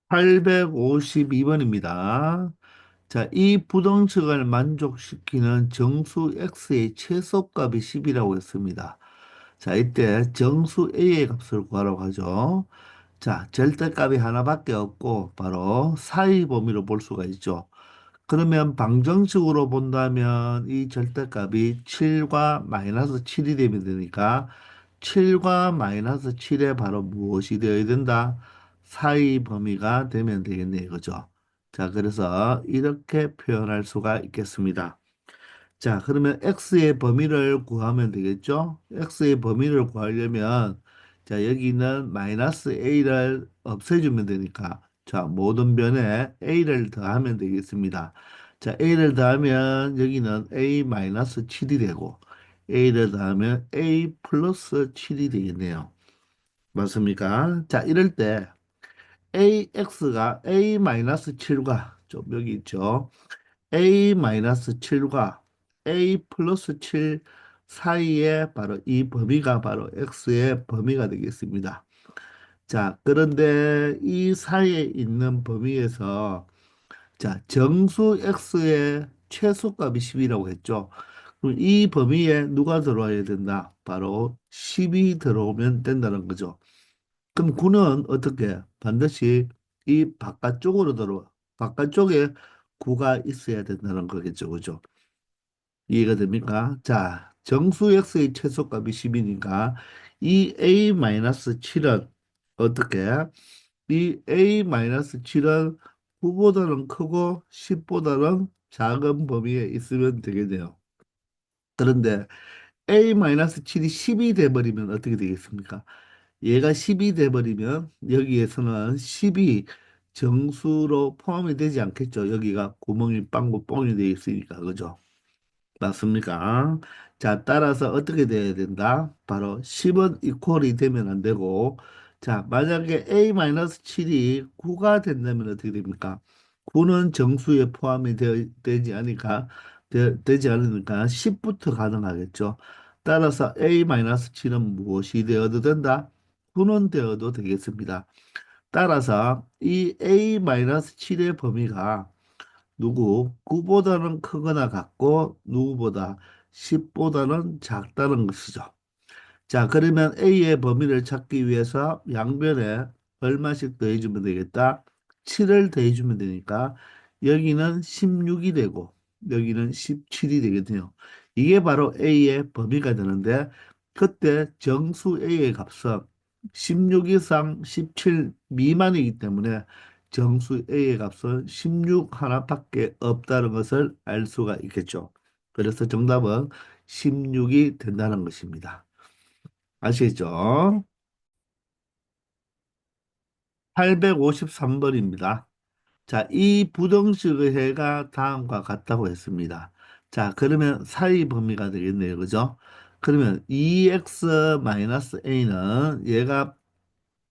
852번입니다. 자, 이 부등식을 만족시키는 정수 x의 최소값이 10이라고 했습니다. 자, 이때 정수 a의 값을 구하라고 하죠. 자, 절대값이 하나밖에 없고 바로 사이 범위로 볼 수가 있죠. 그러면 방정식으로 본다면 이 절대값이 7과 마이너스 7이 되면 되니까 7과 마이너스 7에 바로 무엇이 되어야 된다? 사이 범위가 되면 되겠네 이거죠. 자, 그래서 이렇게 표현할 수가 있겠습니다. 자, 그러면 x의 범위를 구하면 되겠죠? x의 범위를 구하려면 자, 여기는 마이너스 a를 없애주면 되니까 자, 모든 변에 a를 더하면 되겠습니다. 자, a를 더하면 여기는 a 마이너스 7이 되고 a를 더하면 a 플러스 7이 되겠네요. 맞습니까? 자, 이럴 때 ax가 a 마이너스 7과 좀 여기 있죠. a-7과 a 플러스 7 사이에 바로 이 범위가 바로 x의 범위가 되겠습니다. 자, 그런데 이 사이에 있는 범위에서 자, 정수 x의 최소값이 10이라고 했죠. 그럼 이 범위에 누가 들어와야 된다? 바로 10이 들어오면 된다는 거죠. 그럼 구는 어떻게? 반드시 이 바깥쪽으로 들어와. 바깥쪽에 구가 있어야 된다는 거겠죠. 그죠? 이해가 됩니까? 자, 정수 x의 최소값이 10이니까 이 a-7은 어떻게? 이 a-7은 9보다는 크고 10보다는 작은 범위에 있으면 되겠네요. 그런데 a-7이 10이 돼버리면 어떻게 되겠습니까? 얘가 10이 돼버리면 여기에서는 10이 정수로 포함이 되지 않겠죠. 여기가 구멍이 빵구 뻥이 되어 있으니까 그죠? 맞습니까? 자, 따라서 어떻게 돼야 된다? 바로 10은 이퀄이 되면 안 되고, 자, 만약에 a-7이 9가 된다면 어떻게 됩니까? 9는 정수에 포함이 되지 않으니까, 되지 않으니까 10부터 가능하겠죠. 따라서 a-7은 무엇이 되어도 된다? 9는 되어도 되겠습니다. 따라서 이 a-7의 범위가 누구 9보다는 크거나 같고 누구보다 10보다는 작다는 것이죠. 자, 그러면 A의 범위를 찾기 위해서 양변에 얼마씩 더해주면 되겠다? 7을 더해주면 되니까 여기는 16이 되고 여기는 17이 되겠네요. 이게 바로 A의 범위가 되는데 그때 정수 A의 값은 16 이상 17 미만이기 때문에 정수 A의 값은 16 하나밖에 없다는 것을 알 수가 있겠죠. 그래서 정답은 16이 된다는 것입니다. 아시겠죠? 853번입니다. 자, 이 부등식의 해가 다음과 같다고 했습니다. 자, 그러면 사이 범위가 되겠네요. 그죠? 그러면 2x-a는 얘가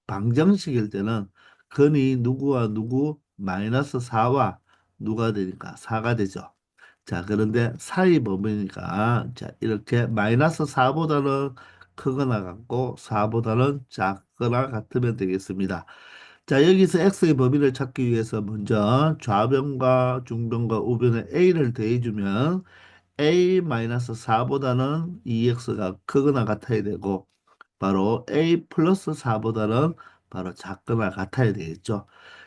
방정식일 때는 근이 누구와 누구 마이너스 4와 누가 되니까 4가 되죠. 자, 그런데 사이 범위니까 자, 이렇게 마이너스 4보다는 크거나 같고 4보다는 작거나 같으면 되겠습니다. 자, 여기서 x의 범위를 찾기 위해서 먼저 좌변과 중변과 우변에 a를 더해주면 a-4보다는 2x가 크거나 같아야 되고 바로 a 플러스 4보다는 바로 작거나 같아야 되겠죠.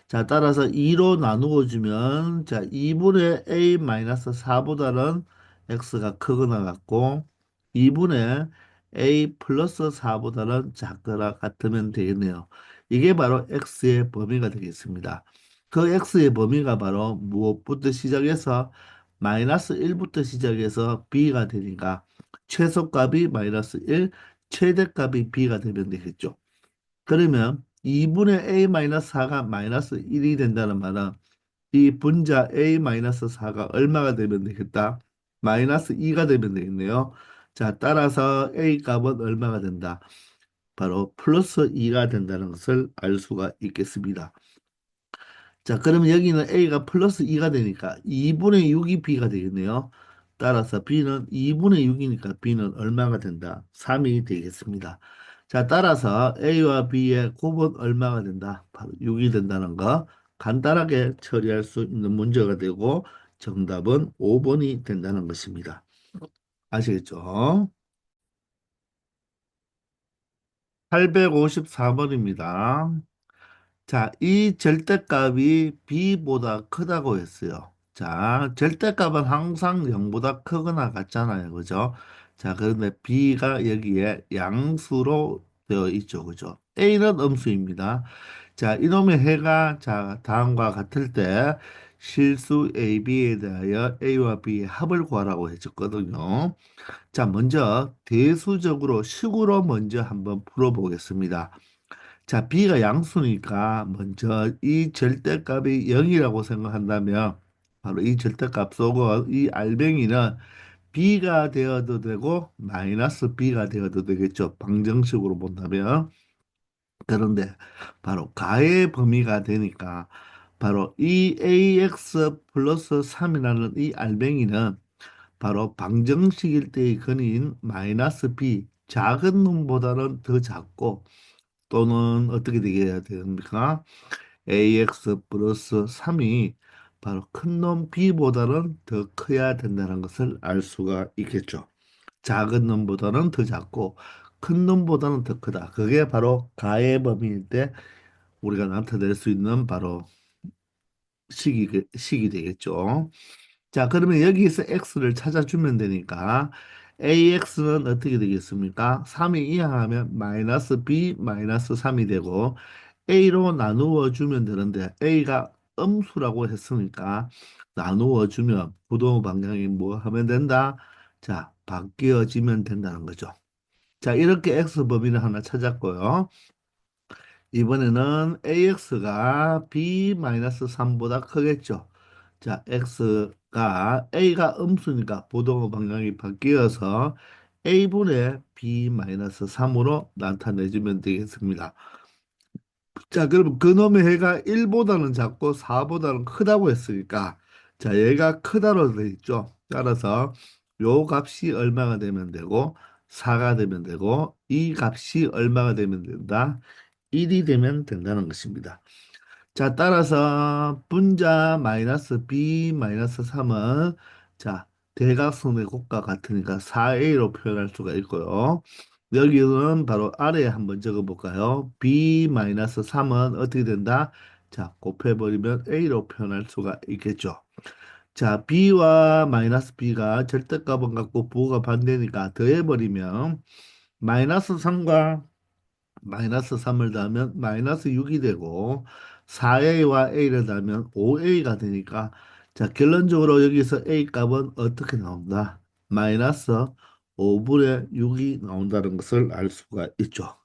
자, 따라서 2로 나누어 주면 자, 2분의 a 마이너스 4보다는 x가 크거나 같고 2분의 a 플러스 4보다는 작거나 같으면 되겠네요. 이게 바로 x의 범위가 되겠습니다. 그 x의 범위가 바로 무엇부터 시작해서 마이너스 1부터 시작해서 b가 되니까 최소값이 마이너스 1, 최대값이 b가 되면 되겠죠. 그러면 2분의 a-4가 마이너스 1이 된다는 말은 이 분자 a-4가 얼마가 되면 되겠다? 마이너스 2가 되면 되겠네요. 자, 따라서 a 값은 얼마가 된다? 바로 플러스 2가 된다는 것을 알 수가 있겠습니다. 자, 그러면 여기는 a가 플러스 2가 되니까 2분의 6이 b가 되겠네요. 따라서 b는 2분의 6이니까 b는 얼마가 된다? 3이 되겠습니다. 자, 따라서 A와 B의 곱은 얼마가 된다? 바로 6이 된다는 거 간단하게 처리할 수 있는 문제가 되고 정답은 5번이 된다는 것입니다. 아시겠죠? 854번입니다. 자, 이 절대값이 b보다 크다고 했어요. 자, 절대값은 항상 0보다 크거나 같잖아요. 그죠? 자, 그런데 b가 여기에 양수로 되어 있죠. 그죠? a는 음수입니다. 자, 이놈의 해가 자, 다음과 같을 때 실수 a, b에 대하여 a와 b의 합을 구하라고 해줬거든요. 자, 먼저 대수적으로 식으로 먼저 한번 풀어보겠습니다. 자, b가 양수니까 먼저 이 절대값이 0이라고 생각한다면 바로 이 절대값 속은 이 알뱅이는 b가 되어도 되고 마이너스 b가 되어도 되겠죠. 방정식으로 본다면. 그런데 바로 가의 범위가 되니까 바로 이 ax 플러스 3이라는 이 알뱅이는 바로 방정식일 때의 근인 마이너스 b 작은 놈보다는 더 작고 또는 어떻게 되게 됩니까? ax 플러스 3이 바로 큰 놈 b보다는 더 커야 된다는 것을 알 수가 있겠죠. 작은 놈보다는 더 작고 큰 놈보다는 더 크다. 그게 바로 가의 범위일 때 우리가 나타낼 수 있는 바로 식이 되겠죠. 자, 그러면 여기서 x를 찾아주면 되니까 ax는 어떻게 되겠습니까? 3이 이항하면 마이너스 b 마이너스 3이 되고 a로 나누어 주면 되는데 a가 음수라고 했으니까 나누어 주면 부동 방향이 뭐 하면 된다? 자, 바뀌어지면 된다는 거죠. 자, 이렇게 x 범위를 하나 찾았고요. 이번에는 AX가 B-3보다 크겠죠. 자, X가 A가 음수니까 부동의 방향이 바뀌어서 A분의 B-3으로 나타내주면 되겠습니다. 자, 그럼 그놈의 해가 1보다는 작고 4보다는 크다고 했으니까 자, 얘가 크다로 돼 있죠. 따라서 요 값이 얼마가 되면 되고 4가 되면 되고 이 값이 얼마가 되면 된다? 1이 되면 된다는 것입니다. 자, 따라서 분자 마이너스 b 마이너스 3은 자, 대각선의 곱과 같으니까 4a로 표현할 수가 있고요. 여기는 바로 아래에 한번 적어볼까요? b 마이너스 3은 어떻게 된다? 자, 곱해버리면 a로 표현할 수가 있겠죠. 자, b와 마이너스 b가 절대값은 같고 부호가 반대니까 더해버리면 마이너스 3과 마이너스 3을 더하면 마이너스 6이 되고 4a와 a를 더하면 5a가 되니까 자, 결론적으로 여기서 a 값은 어떻게 나온다? 마이너스 5분의 6이 나온다는 것을 알 수가 있죠.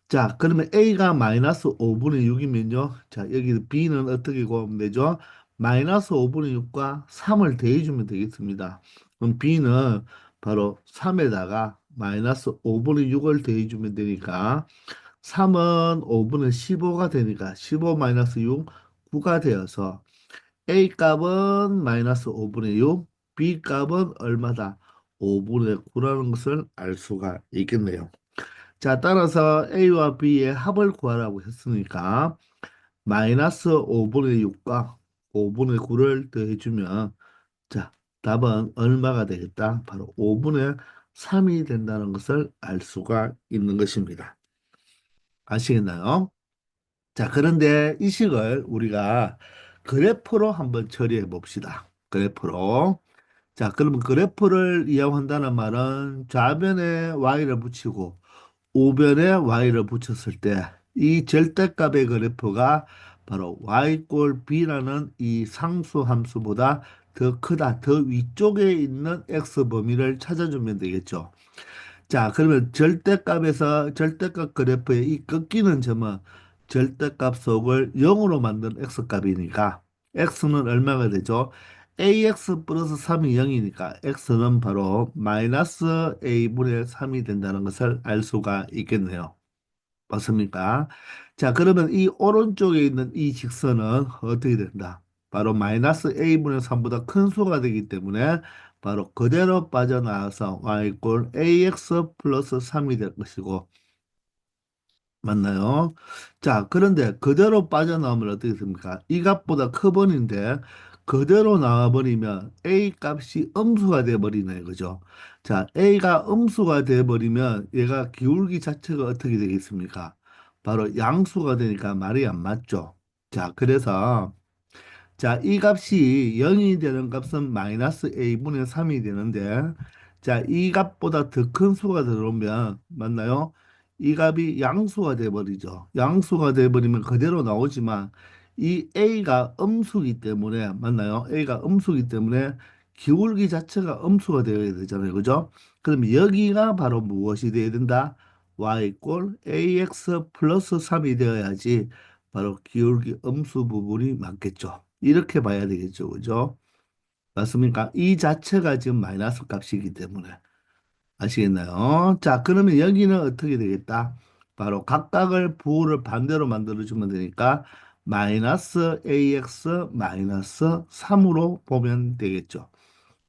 자, 그러면 a가 마이너스 5분의 6이면요. 자, 여기 b는 어떻게 구하면 되죠? 마이너스 5분의 6과 3을 더해주면 되겠습니다. 그럼 b는 바로 3에다가 마이너스 5분의 6을 더해주면 되니까 3은 5분의 15가 되니까 15 마이너스 6, 9가 되어서 A 값은 마이너스 5분의 6, B 값은 얼마다? 5분의 9라는 것을 알 수가 있겠네요. 자, 따라서 A와 B의 합을 구하라고 했으니까 마이너스 5분의 6과 5분의 9를 더해주면 자, 답은 얼마가 되겠다? 바로 5분의 3이 된다는 것을 알 수가 있는 것입니다. 아시겠나요? 자, 그런데 이 식을 우리가 그래프로 한번 처리해 봅시다. 그래프로. 자, 그러면 그래프를 이용한다는 말은 좌변에 y를 붙이고 우변에 y를 붙였을 때 이 절대값의 그래프가 바로 y 꼴 b라는 이 상수 함수보다 더 크다, 더 위쪽에 있는 x 범위를 찾아주면 되겠죠. 자, 그러면 절대값에서 절대값 그래프의 이 꺾이는 점은 절대값 속을 0으로 만든 x값이니까 x는 얼마가 되죠? ax 플러스 3이 0이니까 x는 바로 마이너스 a분의 3이 된다는 것을 알 수가 있겠네요. 맞습니까? 자, 그러면 이 오른쪽에 있는 이 직선은 어떻게 된다? 바로 마이너스 a분의 3보다 큰 수가 되기 때문에 바로 그대로 빠져나와서 y 꼴 ax 플러스 3이 될 것이고 맞나요? 자, 그런데 그대로 빠져나오면 어떻게 됩니까? 이 값보다 커버린데 그대로 나와버리면 A 값이 음수가 돼버리네, 그죠? 자, A가 음수가 돼버리면 얘가 기울기 자체가 어떻게 되겠습니까? 바로 양수가 되니까 말이 안 맞죠? 자, 그래서 자, 이 값이 0이 되는 값은 마이너스 a분의 3이 되는데, 자, 이 값보다 더 큰 수가 들어오면, 맞나요? 이 값이 양수가 돼버리죠. 양수가 돼버리면 그대로 나오지만, 이 a가 음수기 때문에, 맞나요? a가 음수기 때문에 기울기 자체가 음수가 되어야 되잖아요. 그죠? 그럼 여기가 바로 무엇이 되어야 된다? y 꼴 ax 플러스 3이 되어야지 바로 기울기 음수 부분이 맞겠죠. 이렇게 봐야 되겠죠. 그죠? 맞습니까? 이 자체가 지금 마이너스 값이기 때문에. 아시겠나요? 자, 그러면 여기는 어떻게 되겠다? 바로 각각을 부호를 반대로 만들어주면 되니까 마이너스 ax 마이너스 3으로 보면 되겠죠.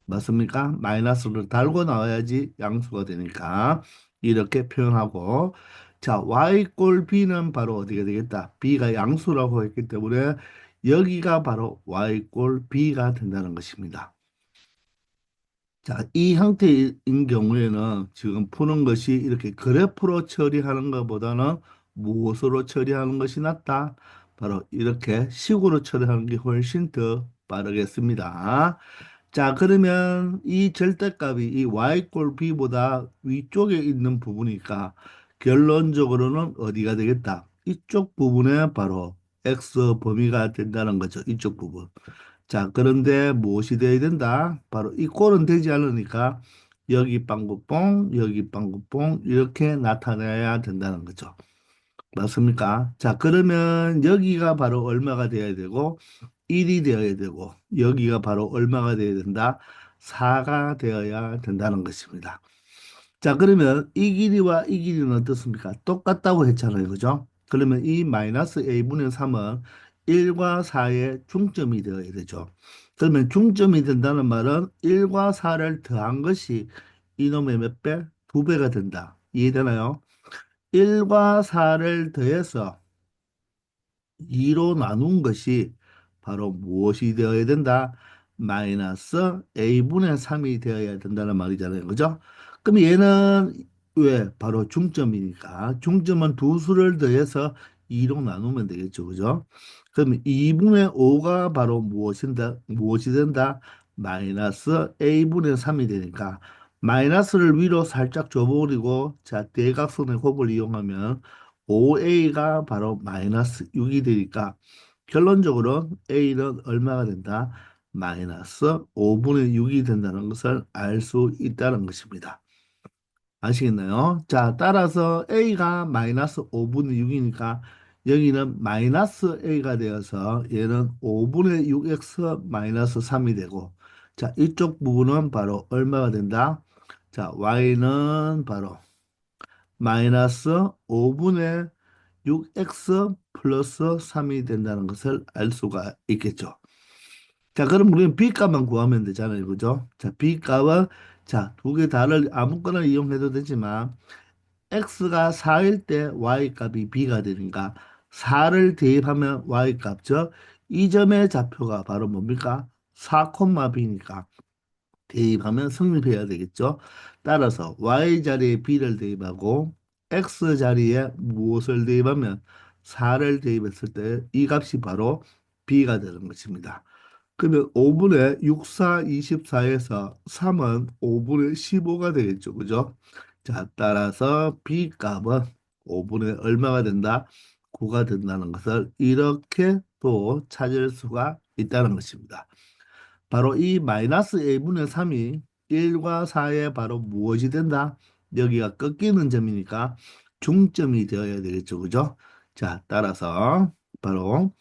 맞습니까? 마이너스를 달고 나와야지 양수가 되니까 이렇게 표현하고 자 y 꼴 b는 바로 어디가 되겠다? b가 양수라고 했기 때문에 여기가 바로 y 꼴 b가 된다는 것입니다. 자, 이 형태인 경우에는 지금 푸는 것이 이렇게 그래프로 처리하는 것보다는 무엇으로 처리하는 것이 낫다? 바로 이렇게 식으로 처리하는 게 훨씬 더 빠르겠습니다. 자, 그러면 이 절대값이 이 y꼴 b보다 위쪽에 있는 부분이니까 결론적으로는 어디가 되겠다? 이쪽 부분에 바로 x 범위가 된다는 거죠. 이쪽 부분. 자, 그런데 무엇이 돼야 된다? 바로 이 꼴은 되지 않으니까 여기 빵구뽕, 여기 빵구뽕 이렇게 나타내야 된다는 거죠. 맞습니까? 자, 그러면 여기가 바로 얼마가 돼야 되고 1이 되어야 되고 여기가 바로 얼마가 되어야 된다? 4가 되어야 된다는 것입니다. 자, 그러면 이 길이와 이 길이는 어떻습니까? 똑같다고 했잖아요. 그죠? 그러면 이 마이너스 a분의 3은 1과 4의 중점이 되어야 되죠. 그러면 중점이 된다는 말은 1과 4를 더한 것이 이놈의 몇 배? 2배가 된다. 이해되나요? 1과 4를 더해서 2로 나눈 것이 바로 무엇이 되어야 된다? 마이너스 a분의 3이 되어야 된다는 말이잖아요. 그죠? 그럼 얘는 왜? 바로 중점이니까. 중점은 두 수를 더해서 2로 나누면 되겠죠. 그죠? 그럼 2분의 5가 바로 무엇이 된다? 마이너스 a분의 3이 되니까 마이너스를 위로 살짝 줘버리고 자, 대각선의 곱을 이용하면 5a가 바로 마이너스 6이 되니까 결론적으로 a는 얼마가 된다? 마이너스 5분의 6이 된다는 것을 알 수 있다는 것입니다. 아시겠나요? 자, 따라서 a가 마이너스 5분의 6이니까 여기는 마이너스 a가 되어서 얘는 5분의 6x 마이너스 3이 되고 자, 이쪽 부분은 바로 얼마가 된다? 자, y는 바로 마이너스 5분의 6x 플러스 3이 된다는 것을 알 수가 있겠죠. 자, 그럼 우리는 B값만 구하면 되잖아요. 그죠? 자, B값은 자, 두 개 다를 아무거나 이용해도 되지만 X가 4일 때 Y값이 B가 되니까 4를 대입하면 Y값, 즉 이 점의 좌표가 바로 뭡니까? 4,B니까 대입하면 성립해야 되겠죠. 따라서 y 자리에 b를 대입하고 x 자리에 무엇을 대입하면 4를 대입했을 때 이 값이 바로 b가 되는 것입니다. 그러면 5분의 6, 4, 24에서 3은 5분의 15가 되겠죠. 그죠? 자, 따라서 b 값은 5분의 얼마가 된다? 9가 된다는 것을 이렇게 또 찾을 수가 있다는 것입니다. 바로 이 마이너스 a분의 3이 1과 4에 바로 무엇이 된다? 여기가 꺾이는 점이니까 중점이 되어야 되겠죠. 그죠? 자, 따라서 바로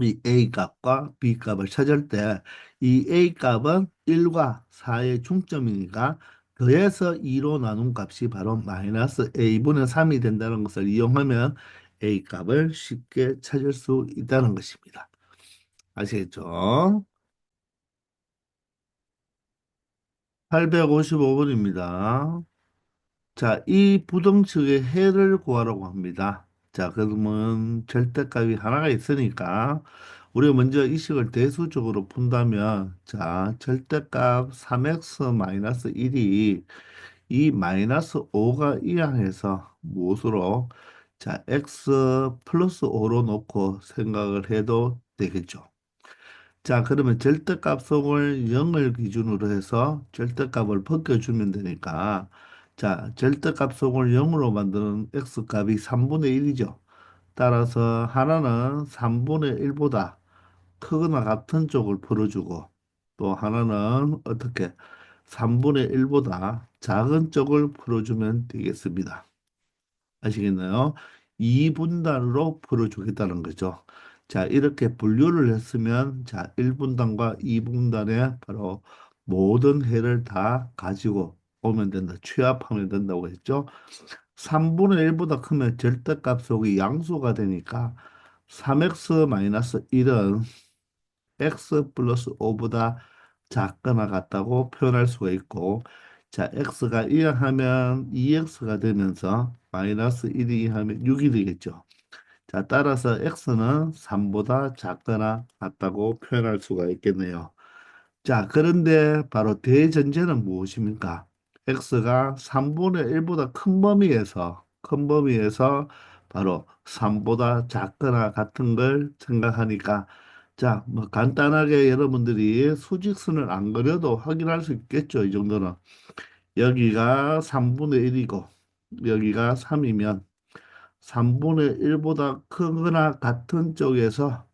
이 a 값과 b 값을 찾을 때 이 a 값은 1과 4의 중점이니까 더해서 2로 나눈 값이 바로 마이너스 a분의 3이 된다는 것을 이용하면 a 값을 쉽게 찾을 수 있다는 것입니다. 아시겠죠? 855번입니다. 자, 이 부등식의 해를 구하라고 합니다. 자, 그러면 절대값이 하나가 있으니까 우리가 먼저 이 식을 대수적으로 푼다면 자, 절대값 3x-1이 이 마이너스 5가 이항해서 무엇으로 자, x 플러스 5로 놓고 생각을 해도 되겠죠. 자, 그러면 절대값속을 0을 기준으로 해서 절대값을 벗겨주면 되니까 자, 절대값속을 0으로 만드는 x값이 3분의 1이죠. 따라서 하나는 3분의 1보다 크거나 같은 쪽을 풀어주고 또 하나는 어떻게 3분의 1보다 작은 쪽을 풀어주면 되겠습니다. 아시겠나요? 2분단으로 풀어주겠다는 거죠. 자, 이렇게 분류를 했으면, 자, 1분단과 2분단에 바로 모든 해를 다 가지고 오면 된다. 취합하면 된다고 했죠. 3분의 1보다 크면 절대값 속이 양수가 되니까 3x-1은 x 플러스 5보다 작거나 같다고 표현할 수가 있고, 자, x가 이항하면 2x가 되면서 마이너스 1이 이항하면 6이 되겠죠. 자, 따라서 x는 3보다 작거나 같다고 표현할 수가 있겠네요. 자, 그런데 바로 대전제는 무엇입니까? x가 3분의 1보다 큰 범위에서 바로 3보다 작거나 같은 걸 생각하니까 자, 뭐 간단하게 여러분들이 수직선을 안 그려도 확인할 수 있겠죠. 이 정도는. 여기가 3분의 1이고 여기가 3이면 3분의 1보다 크거나 같은 쪽에서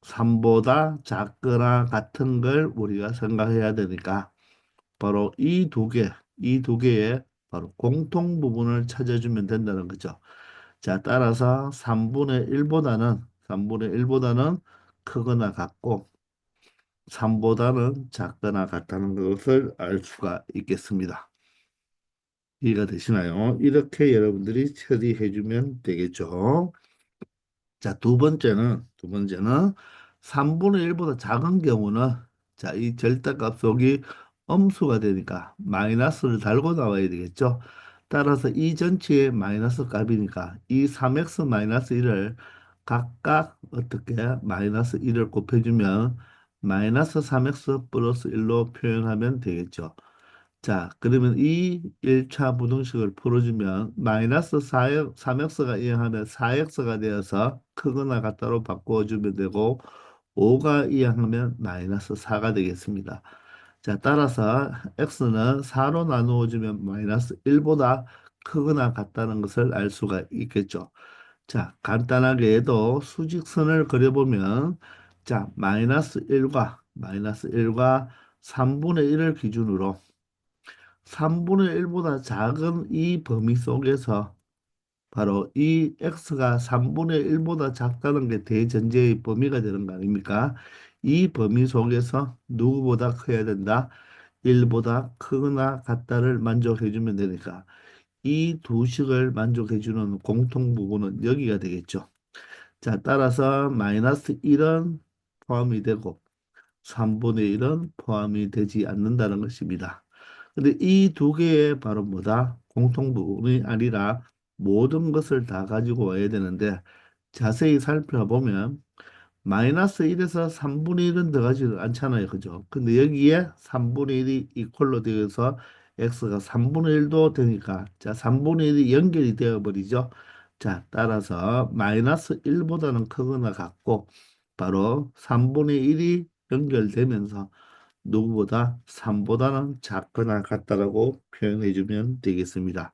3보다 작거나 같은 걸 우리가 생각해야 되니까 바로 이 두 개의 바로 공통 부분을 찾아주면 된다는 거죠. 자, 따라서 3분의 1보다는 크거나 같고 3보다는 작거나 같다는 것을 알 수가 있겠습니다. 이해가 되시나요? 이렇게 여러분들이 처리해 주면 되겠죠. 자, 두 번째는 3분의 1보다 작은 경우는 자, 이 절대값 속이 음수가 되니까 마이너스를 달고 나와야 되겠죠. 따라서 이 전체의 마이너스 값이니까 이 3x-1을 각각 어떻게 마이너스 1을 곱해주면 마이너스 3x 플러스 1로 표현하면 되겠죠. 자, 그러면 이 1차 부등식을 풀어주면 마이너스 3x가 이항하면 4x가 되어서 크거나 같다로 바꿔주면 되고 5가 이항하면 마이너스 4가 되겠습니다. 자, 따라서 x는 4로 나누어 주면 마이너스 1보다 크거나 같다는 것을 알 수가 있겠죠. 자, 간단하게 해도 수직선을 그려보면 자, 마이너스 1과 3분의 1을 기준으로 3분의 1보다 작은 이 범위 속에서 바로 이 x가 3분의 1보다 작다는 게 대전제의 범위가 되는 거 아닙니까? 이 범위 속에서 누구보다 커야 된다? 1보다 크거나 같다를 만족해 주면 되니까 이 두 식을 만족해 주는 공통 부분은 여기가 되겠죠. 자, 따라서 마이너스 1은 포함이 되고 3분의 1은 포함이 되지 않는다는 것입니다. 근데 이 두 개의 바로 뭐다? 공통 부분이 아니라 모든 것을 다 가지고 와야 되는데 자세히 살펴보면 마이너스 1에서 3분의 1은 들어가지 않잖아요. 그죠? 근데 여기에 3분의 1이 이퀄로 되어서 x가 3분의 1도 되니까 자, 3분의 1이 연결이 되어 버리죠. 자, 따라서 마이너스 1보다는 크거나 같고 바로 3분의 1이 연결되면서 누구보다 3보다는 작거나 같다라고 표현해 주면 되겠습니다.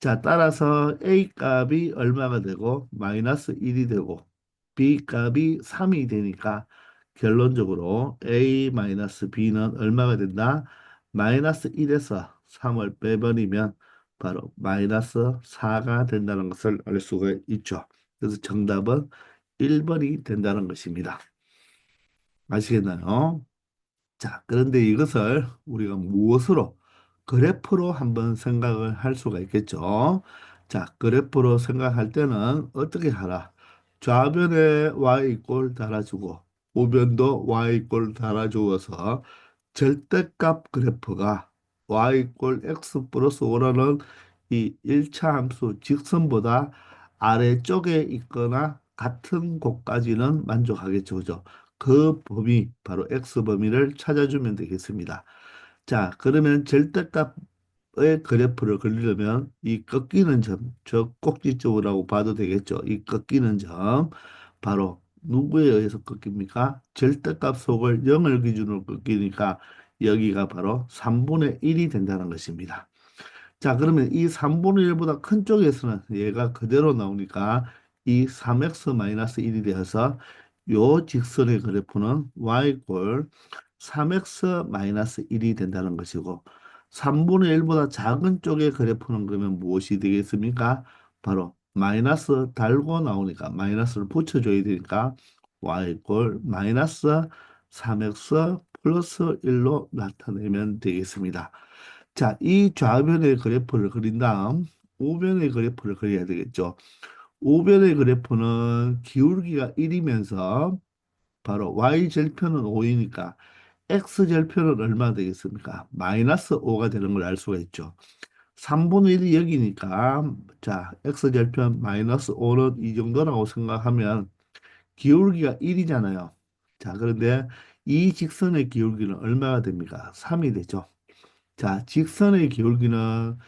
자, 따라서 A 값이 얼마가 되고 마이너스 1이 되고 B 값이 3이 되니까 결론적으로 A 마이너스 B는 얼마가 된다? 마이너스 1에서 3을 빼버리면 바로 마이너스 4가 된다는 것을 알 수가 있죠. 그래서 정답은 1번이 된다는 것입니다. 아시겠나요? 자, 그런데 이것을 우리가 무엇으로 그래프로 한번 생각을 할 수가 있겠죠. 자, 그래프로 생각할 때는 어떻게 하라? 좌변에 y 달아주고 우변도 y 달아주어서 절대값 그래프가 y 이꼴 x 플러스 5라는 이 1차 함수 직선보다 아래쪽에 있거나 같은 곳까지는 만족하겠죠. 그죠? 그 범위, 바로 x 범위를 찾아주면 되겠습니다. 자, 그러면 절대값의 그래프를 그리려면 이 꺾이는 점, 저 꼭지 쪽이라고 봐도 되겠죠. 이 꺾이는 점, 바로 누구에 의해서 꺾입니까? 절대값 속을 0을 기준으로 꺾이니까 여기가 바로 3분의 1이 된다는 것입니다. 자, 그러면 이 3분의 1보다 큰 쪽에서는 얘가 그대로 나오니까 이 3x-1이 되어서 요 직선의 그래프는 y 꼴 3x-1이 된다는 것이고 3분의 1보다 작은 쪽의 그래프는 그러면 무엇이 되겠습니까? 바로 마이너스 달고 나오니까 마이너스를 붙여줘야 되니까 y 꼴 마이너스 3x 플러스 1로 나타내면 되겠습니다. 자, 이 좌변의 그래프를 그린 다음 우변의 그래프를 그려야 되겠죠. 우변의 그래프는 기울기가 1이면서 바로 y절편은 5이니까 x절편은 얼마 되겠습니까? 마이너스 5가 되는 걸 알 수가 있죠. 3분의 1이 여기니까 자, x절편 마이너스 5는 이 정도라고 생각하면 기울기가 1이잖아요. 자, 그런데 이 직선의 기울기는 얼마가 됩니까? 3이 되죠. 자, 직선의 기울기는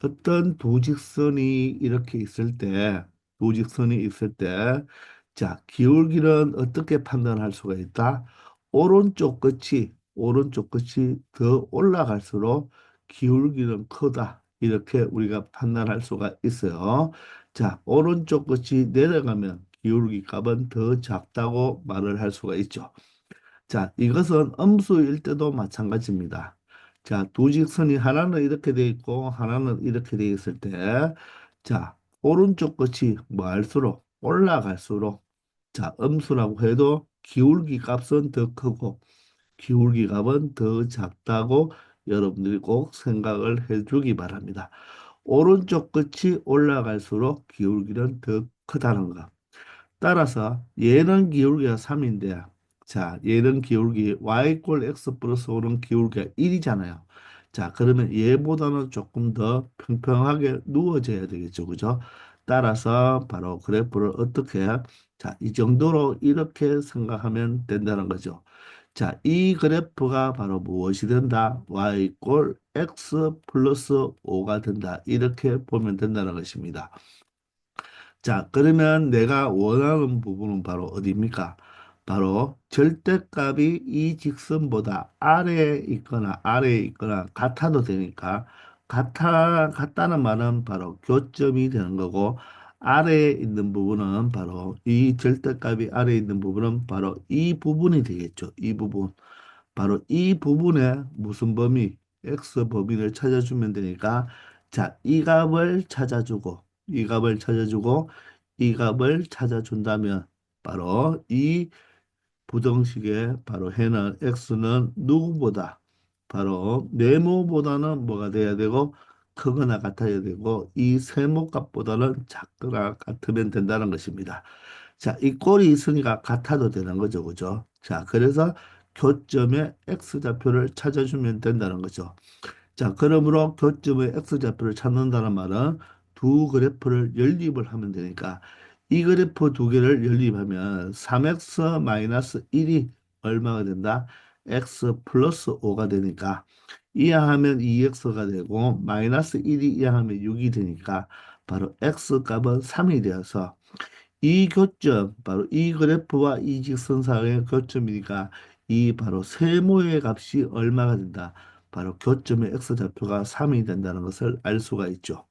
어떤 두 직선이 이렇게 있을 때, 두 직선이 있을 때, 자, 기울기는 어떻게 판단할 수가 있다? 오른쪽 끝이 더 올라갈수록 기울기는 크다. 이렇게 우리가 판단할 수가 있어요. 자, 오른쪽 끝이 내려가면 기울기 값은 더 작다고 말을 할 수가 있죠. 자, 이것은 음수일 때도 마찬가지입니다. 자, 두 직선이 하나는 이렇게 돼 있고 하나는 이렇게 돼 있을 때, 자, 오른쪽 끝이 뭐 할수록 올라갈수록 자, 음수라고 해도 기울기 값은 더 크고 기울기 값은 더 작다고 여러분들이 꼭 생각을 해주기 바랍니다. 오른쪽 끝이 올라갈수록 기울기는 더 크다는 것. 따라서 얘는 기울기가 3인데 자 얘는 기울기 y 꼴 x 플러스 5는 기울기가 1이잖아요. 자 그러면 얘보다는 조금 더 평평하게 누워져야 되겠죠. 그죠? 따라서 바로 그래프를 어떻게 자 이 정도로 이렇게 생각하면 된다는 거죠. 자, 이 그래프가 바로 무엇이 된다? y 꼴 x 플러스 5가 된다. 이렇게 보면 된다는 것입니다. 자, 그러면 내가 원하는 부분은 바로 어디입니까? 바로 절대값이 이 직선보다 아래에 있거나 같아도 되니까 같다는 말은 바로 교점이 되는 거고 아래에 있는 부분은 바로 이 절대값이 아래에 있는 부분은 바로 이 부분이 되겠죠. 이 부분. 바로 이 부분에 무슨 범위, x 범위를 찾아주면 되니까 자, 이 값을 찾아주고 이 값을 찾아준다면 바로 이 부등식의 바로 해는 x는 누구보다 바로 네모보다는 뭐가 돼야 되고 크거나 같아야 되고 이 세모값보다는 작거나 같으면 된다는 것입니다. 자, 이 꼴이 있으니까 같아도 되는 거죠. 그죠? 자, 그래서 교점의 x좌표를 찾아주면 된다는 거죠. 자, 그러므로 교점의 x좌표를 찾는다는 말은 두 그래프를 연립을 하면 되니까 이 그래프 두 개를 연립하면 3x-1이 얼마가 된다? x 플러스 5가 되니까 이하하면 2x가 되고 마이너스 1이 이하하면 6이 되니까 바로 x 값은 3이 되어서 이 교점, 바로 이 그래프와 이 직선상의 교점이니까 이 바로 세모의 값이 얼마가 된다. 바로 교점의 x좌표가 3이 된다는 것을 알 수가 있죠.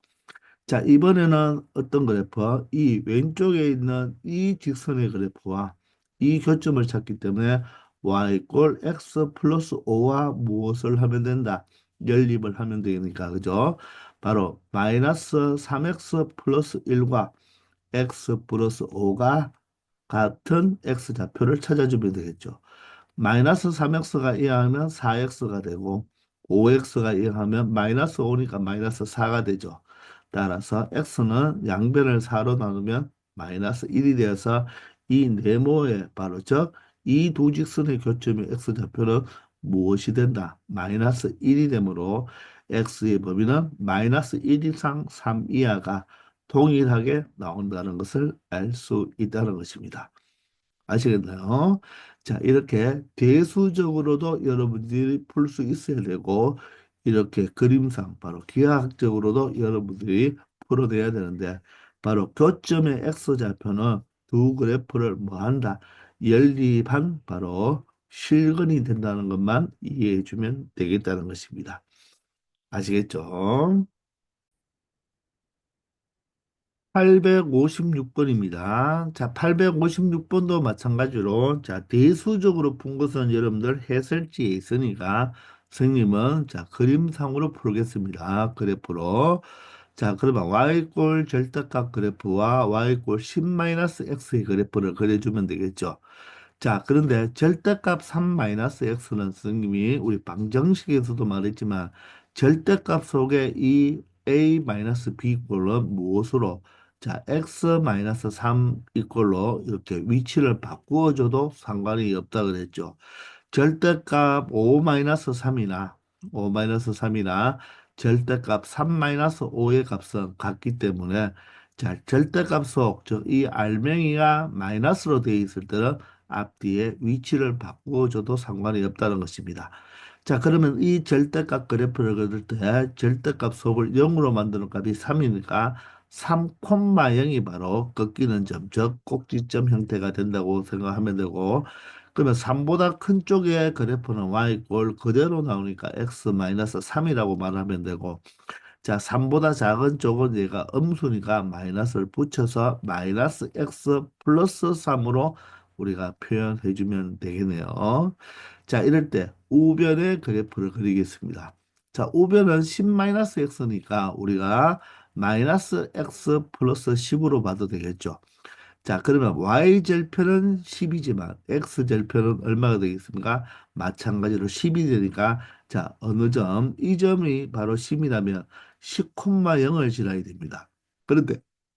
자, 이번에는 어떤 그래프? 이 왼쪽에 있는 이 직선의 그래프와 이 교점을 찾기 때문에 y 꼴 x 플러스 5와 무엇을 하면 된다? 연립을 하면 되니까, 그죠? 바로 마이너스 3x 플러스 1과 x 플러스 5가 같은 x좌표를 찾아주면 되겠죠. 마이너스 3x가 이하하면 4x가 되고 5x가 이하하면 마이너스 5니까 마이너스 4가 되죠. 따라서 x는 양변을 4로 나누면 마이너스 1이 되어서 이 네모의 바로 즉 이 두 직선의 교점의 x좌표는 무엇이 된다? 마이너스 1이 되므로 x의 범위는 마이너스 1 이상 3 이하가 동일하게 나온다는 것을 알 수 있다는 것입니다. 아시겠나요? 자, 이렇게 대수적으로도 여러분들이 풀 수 있어야 되고, 이렇게 그림상, 바로 기하학적으로도 여러분들이 풀어내야 되는데, 바로 교점의 X좌표는 두 그래프를 뭐 한다? 연립한 바로 실근이 된다는 것만 이해해 주면 되겠다는 것입니다. 아시겠죠? 856번입니다. 자, 856번도 마찬가지로, 자, 대수적으로 푼 것은 여러분들 해설지에 있으니까, 선생님은, 자, 그림상으로 풀겠습니다. 그래프로. 자, 그러면 y꼴 절대값 그래프와 y꼴 10-x의 그래프를 그려주면 되겠죠. 자, 그런데 절대값 3-x는 선생님이 우리 방정식에서도 말했지만 절대값 속에 이 a-b 꼴은 무엇으로 자, x-3 이꼴로 이렇게 위치를 바꾸어줘도 상관이 없다 그랬죠. 절대값 5-3이나 5-3이나 절대값 3-5의 값은 같기 때문에 자, 절대값 속, 즉 이 알맹이가 마이너스로 되어 있을 때는 앞뒤에 위치를 바꾸어줘도 상관이 없다는 것입니다. 자, 그러면 이 절대값 그래프를 그릴 때 절대값 속을 0으로 만드는 값이 3이니까 3,0이 바로 꺾이는 점, 즉 꼭지점 형태가 된다고 생각하면 되고, 그러면 3보다 큰 쪽의 그래프는 y꼴 그대로 나오니까 x-3이라고 말하면 되고, 자, 3보다 작은 쪽은 얘가 음수니까 마이너스를 붙여서 마이너스 x 플러스 3으로 우리가 표현해 주면 되겠네요. 자, 이럴 때 우변의 그래프를 그리겠습니다. 자, 우변은 10-x니까 우리가 마이너스 x 플러스 10으로 봐도 되겠죠. 자, 그러면 y절편은 10이지만 x절편은 얼마가 되겠습니까? 마찬가지로 10이 되니까 자, 어느 점, 이 점이 바로 10이라면 10,0을 지나야 됩니다. 그런데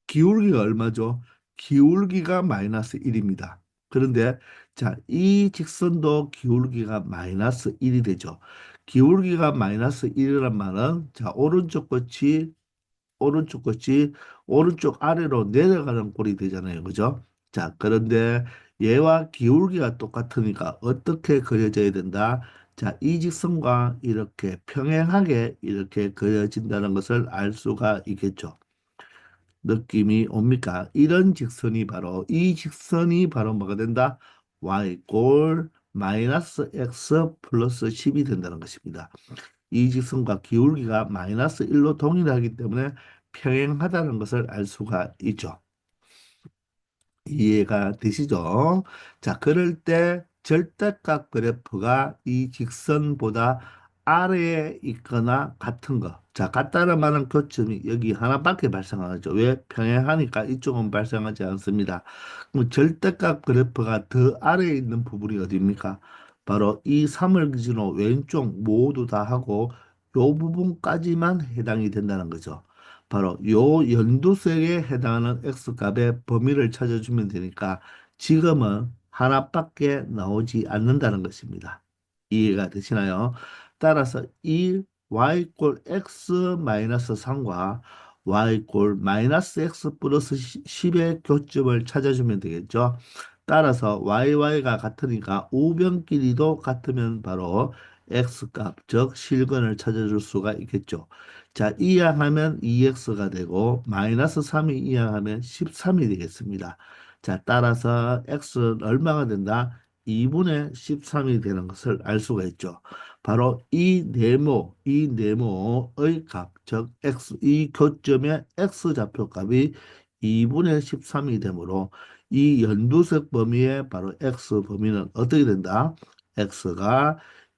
기울기가 얼마죠? 기울기가 마이너스 1입니다. 그런데 자, 이 직선도 기울기가 마이너스 1이 되죠. 기울기가 마이너스 1이란 말은 자, 오른쪽 끝이 오른쪽 아래로 내려가는 꼴이 되잖아요. 그죠? 자, 그런데 얘와 기울기가 똑같으니까 어떻게 그려져야 된다? 자, 이 직선과 이렇게 평행하게 이렇게 그려진다는 것을 알 수가 있겠죠. 느낌이 옵니까? 이런 직선이 바로 이 직선이 바로 뭐가 된다? y꼴 마이너스 x 플러스 10이 된다는 것입니다. 이 직선과 기울기가 마이너스 1로 동일하기 때문에 평행하다는 것을 알 수가 있죠. 이해가 되시죠? 자, 그럴 때 절대값 그래프가 이 직선보다 아래에 있거나 같은 거. 자, 같다는 말은 교점이 여기 하나밖에 발생하죠. 왜? 평행하니까 이쪽은 발생하지 않습니다. 그럼 절대값 그래프가 더 아래에 있는 부분이 어디입니까? 바로 이 3을 기준으로 왼쪽 모두 다 하고 요 부분까지만 해당이 된다는 거죠. 바로 요 연두색에 해당하는 x값의 범위를 찾아주면 되니까 지금은 하나밖에 나오지 않는다는 것입니다. 이해가 되시나요? 따라서 이 y꼴 x 마이너스 3과 y꼴 마이너스 x 플러스 10의 교점을 찾아주면 되겠죠. 따라서 y가 같으니까 우변 길이도 같으면 바로 x값, 즉 실근을 찾아줄 수가 있겠죠. 자, 이항하면 2x가 되고 마이너스 3이 이항하면 13이 되겠습니다. 자, 따라서 x는 얼마가 된다? 2분의 13이 되는 것을 알 수가 있죠. 바로 이 네모의 값, 즉 x, 이 교점의 x 좌표값이 2분의 13이 되므로 이 연두색 범위의 바로 x 범위는 어떻게 된다? x가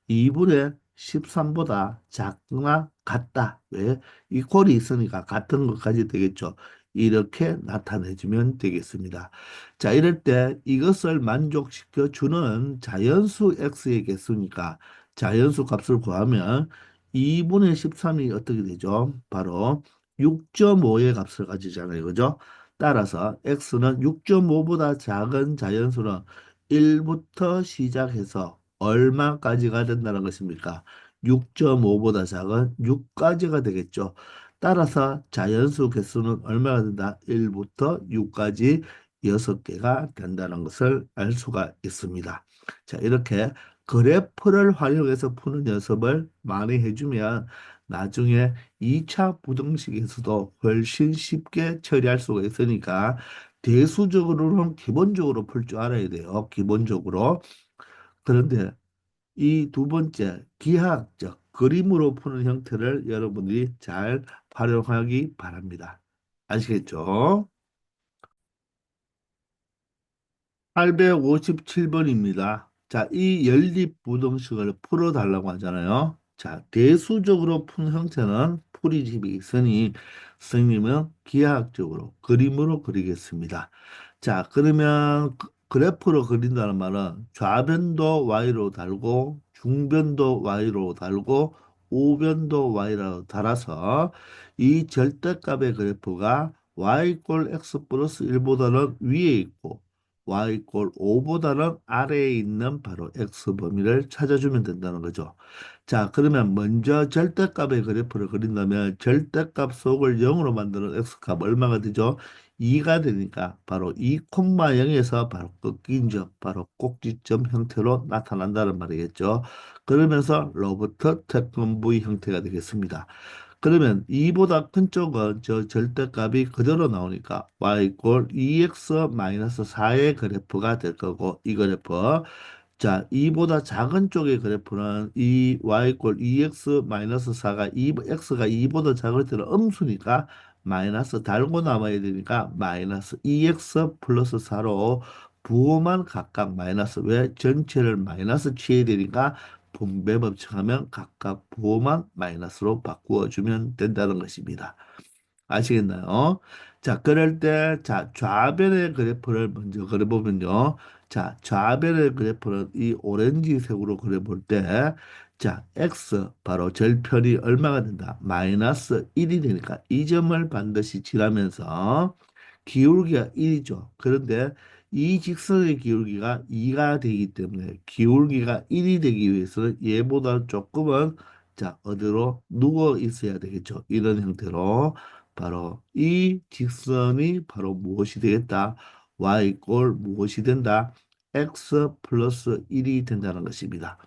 2분의 13보다 작거나 같다. 왜? 이 꼴이 있으니까 같은 것까지 되겠죠. 이렇게 나타내주면 되겠습니다. 자, 이럴 때 이것을 만족시켜 주는 자연수 x의 개수니까 자연수 값을 구하면 2분의 13이 어떻게 되죠? 바로 6.5의 값을 가지잖아요. 그죠? 따라서 x는 6.5보다 작은 자연수는 1부터 시작해서 얼마까지가 된다는 것입니까? 6.5보다 작은 6까지가 되겠죠. 따라서 자연수 개수는 얼마가 된다? 1부터 6까지 6개가 된다는 것을 알 수가 있습니다. 자, 이렇게 그래프를 활용해서 푸는 연습을 많이 해주면 나중에 2차 부등식에서도 훨씬 쉽게 처리할 수가 있으니까 대수적으로는 기본적으로 풀 줄 알아야 돼요. 기본적으로. 그런데 이 두 번째 기하학적 그림으로 푸는 형태를 여러분들이 잘 활용하기 바랍니다. 아시겠죠? 857번입니다. 자, 이 연립부등식을 풀어달라고 하잖아요. 자, 대수적으로 푼 형태는 풀이집이 있으니 선생님은 기하학적으로 그림으로 그리겠습니다. 자, 그러면 그래프로 그린다는 말은 좌변도 y로 달고 중변도 y로 달고 우변도 y로 달아서 이 절대값의 그래프가 y 꼴 x 플러스 1보다는 위에 있고 y 꼴 5보다는 아래에 있는 바로 x 범위를 찾아주면 된다는 거죠. 자, 그러면 먼저 절대값의 그래프를 그린다면 절대값 속을 0으로 만드는 x값 얼마가 되죠? 2가 되니까 바로 2,0에서 바로 꺾인 점, 바로 꼭지점 형태로 나타난다는 말이겠죠. 그러면서 로버트 태권브이 형태가 되겠습니다. 그러면 2보다 큰 쪽은 저 절대값이 그대로 나오니까 y 꼴 2x 마이너스 4의 그래프가 될 거고 이 그래프 자 2보다 작은 쪽의 그래프는 이 y 꼴 2x 마이너스 4가 2, x가 2보다 작을 때는 음수니까 마이너스 달고 남아야 되니까 마이너스 2x 플러스 4로 부호만 각각 마이너스 왜 전체를 마이너스 취해야 되니까 분배 법칙하면 각각 부호만 마이너스로 바꾸어 주면 된다는 것입니다. 아시겠나요? 자, 그럴 때, 자, 좌변의 그래프를 먼저 그려보면요. 자, 좌변의 그래프는 이 오렌지색으로 그려볼 때, 자, x, 바로 절편이 얼마가 된다? 마이너스 1이 되니까 이 점을 반드시 지나면서 기울기가 1이죠. 그런데 이 직선의 기울기가 2가 되기 때문에 기울기가 1이 되기 위해서는 얘보다 조금은 자, 어디로 누워 있어야 되겠죠. 이런 형태로. 바로 이 직선이 바로 무엇이 되겠다? y 꼴 무엇이 된다? x 플러스 1이 된다는 것입니다.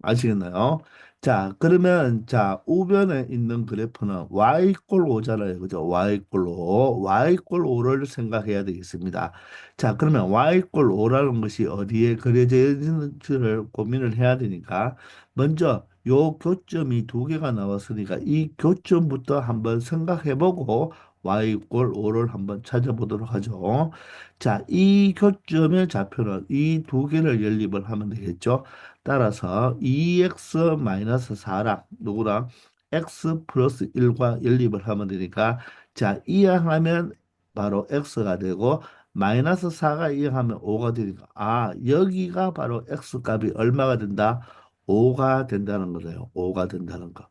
아시겠나요? 자, 그러면 자, 우변에 있는 그래프는 y꼴 5잖아요. 그죠? y꼴 5. y꼴 5를 생각해야 되겠습니다. 자, 그러면 y꼴 5라는 것이 어디에 그려져 있는지를 고민을 해야 되니까 먼저 요 교점이 두 개가 나왔으니까 이 교점부터 한번 생각해 보고 y꼴 5를 한번 찾아보도록 하죠. 자, 이 교점의 좌표는 이 두 개를 연립을 하면 되겠죠. 따라서 2x-4랑 누구랑 x 플러스 1과 연립을 하면 되니까 자 이항하면 바로 x가 되고 마이너스 4가 이항하면 5가 되니까 아 여기가 바로 x 값이 얼마가 된다? 5가 된다는 거예요. 5가 된다는 거.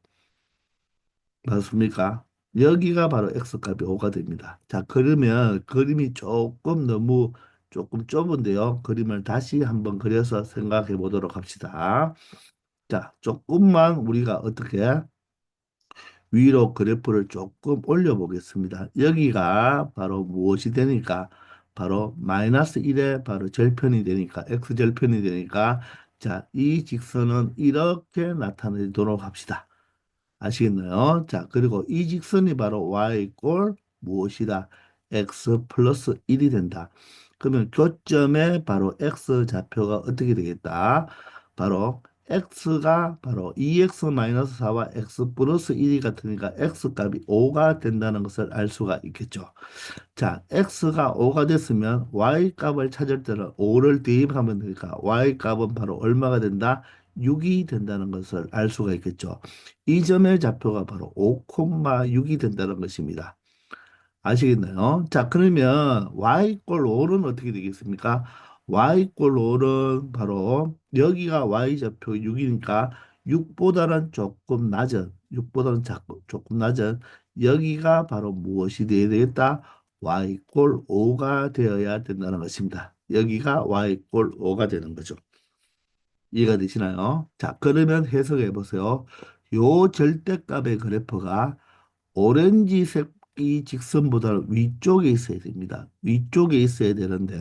맞습니까? 여기가 바로 x 값이 5가 됩니다. 자 그러면 그림이 조금 너무 조금 좁은데요. 그림을 다시 한번 그려서 생각해 보도록 합시다. 자, 조금만 우리가 어떻게 위로 그래프를 조금 올려보겠습니다. 여기가 바로 무엇이 되니까 바로 마이너스 1의 바로 절편이 되니까 x절편이 되니까 자, 이 직선은 이렇게 나타내도록 합시다. 아시겠나요? 자, 그리고 이 직선이 바로 y 꼴 무엇이다? x 플러스 1이 된다. 그러면 교점에 바로 x 좌표가 어떻게 되겠다? 바로 x가 바로 2x-4와 x 플러스 1이 같으니까 x 값이 5가 된다는 것을 알 수가 있겠죠. 자, x가 5가 됐으면 y 값을 찾을 때는 5를 대입하면 되니까 y 값은 바로 얼마가 된다? 6이 된다는 것을 알 수가 있겠죠. 이 점의 좌표가 바로 5,6이 된다는 것입니다. 아시겠나요? 자, 그러면 y꼴 5는 어떻게 되겠습니까? y꼴 5는 바로 여기가 y좌표 6이니까 6보다는 조금 낮은, 6보다는 작고 조금 낮은 여기가 바로 무엇이 되어야 되겠다? y꼴 5가 되어야 된다는 것입니다. 여기가 y꼴 5가 되는 거죠. 이해가 되시나요? 자, 그러면 해석해 보세요. 요 절대값의 그래프가 오렌지색 이 직선보다 위쪽에 있어야 됩니다. 위쪽에 있어야 되는데,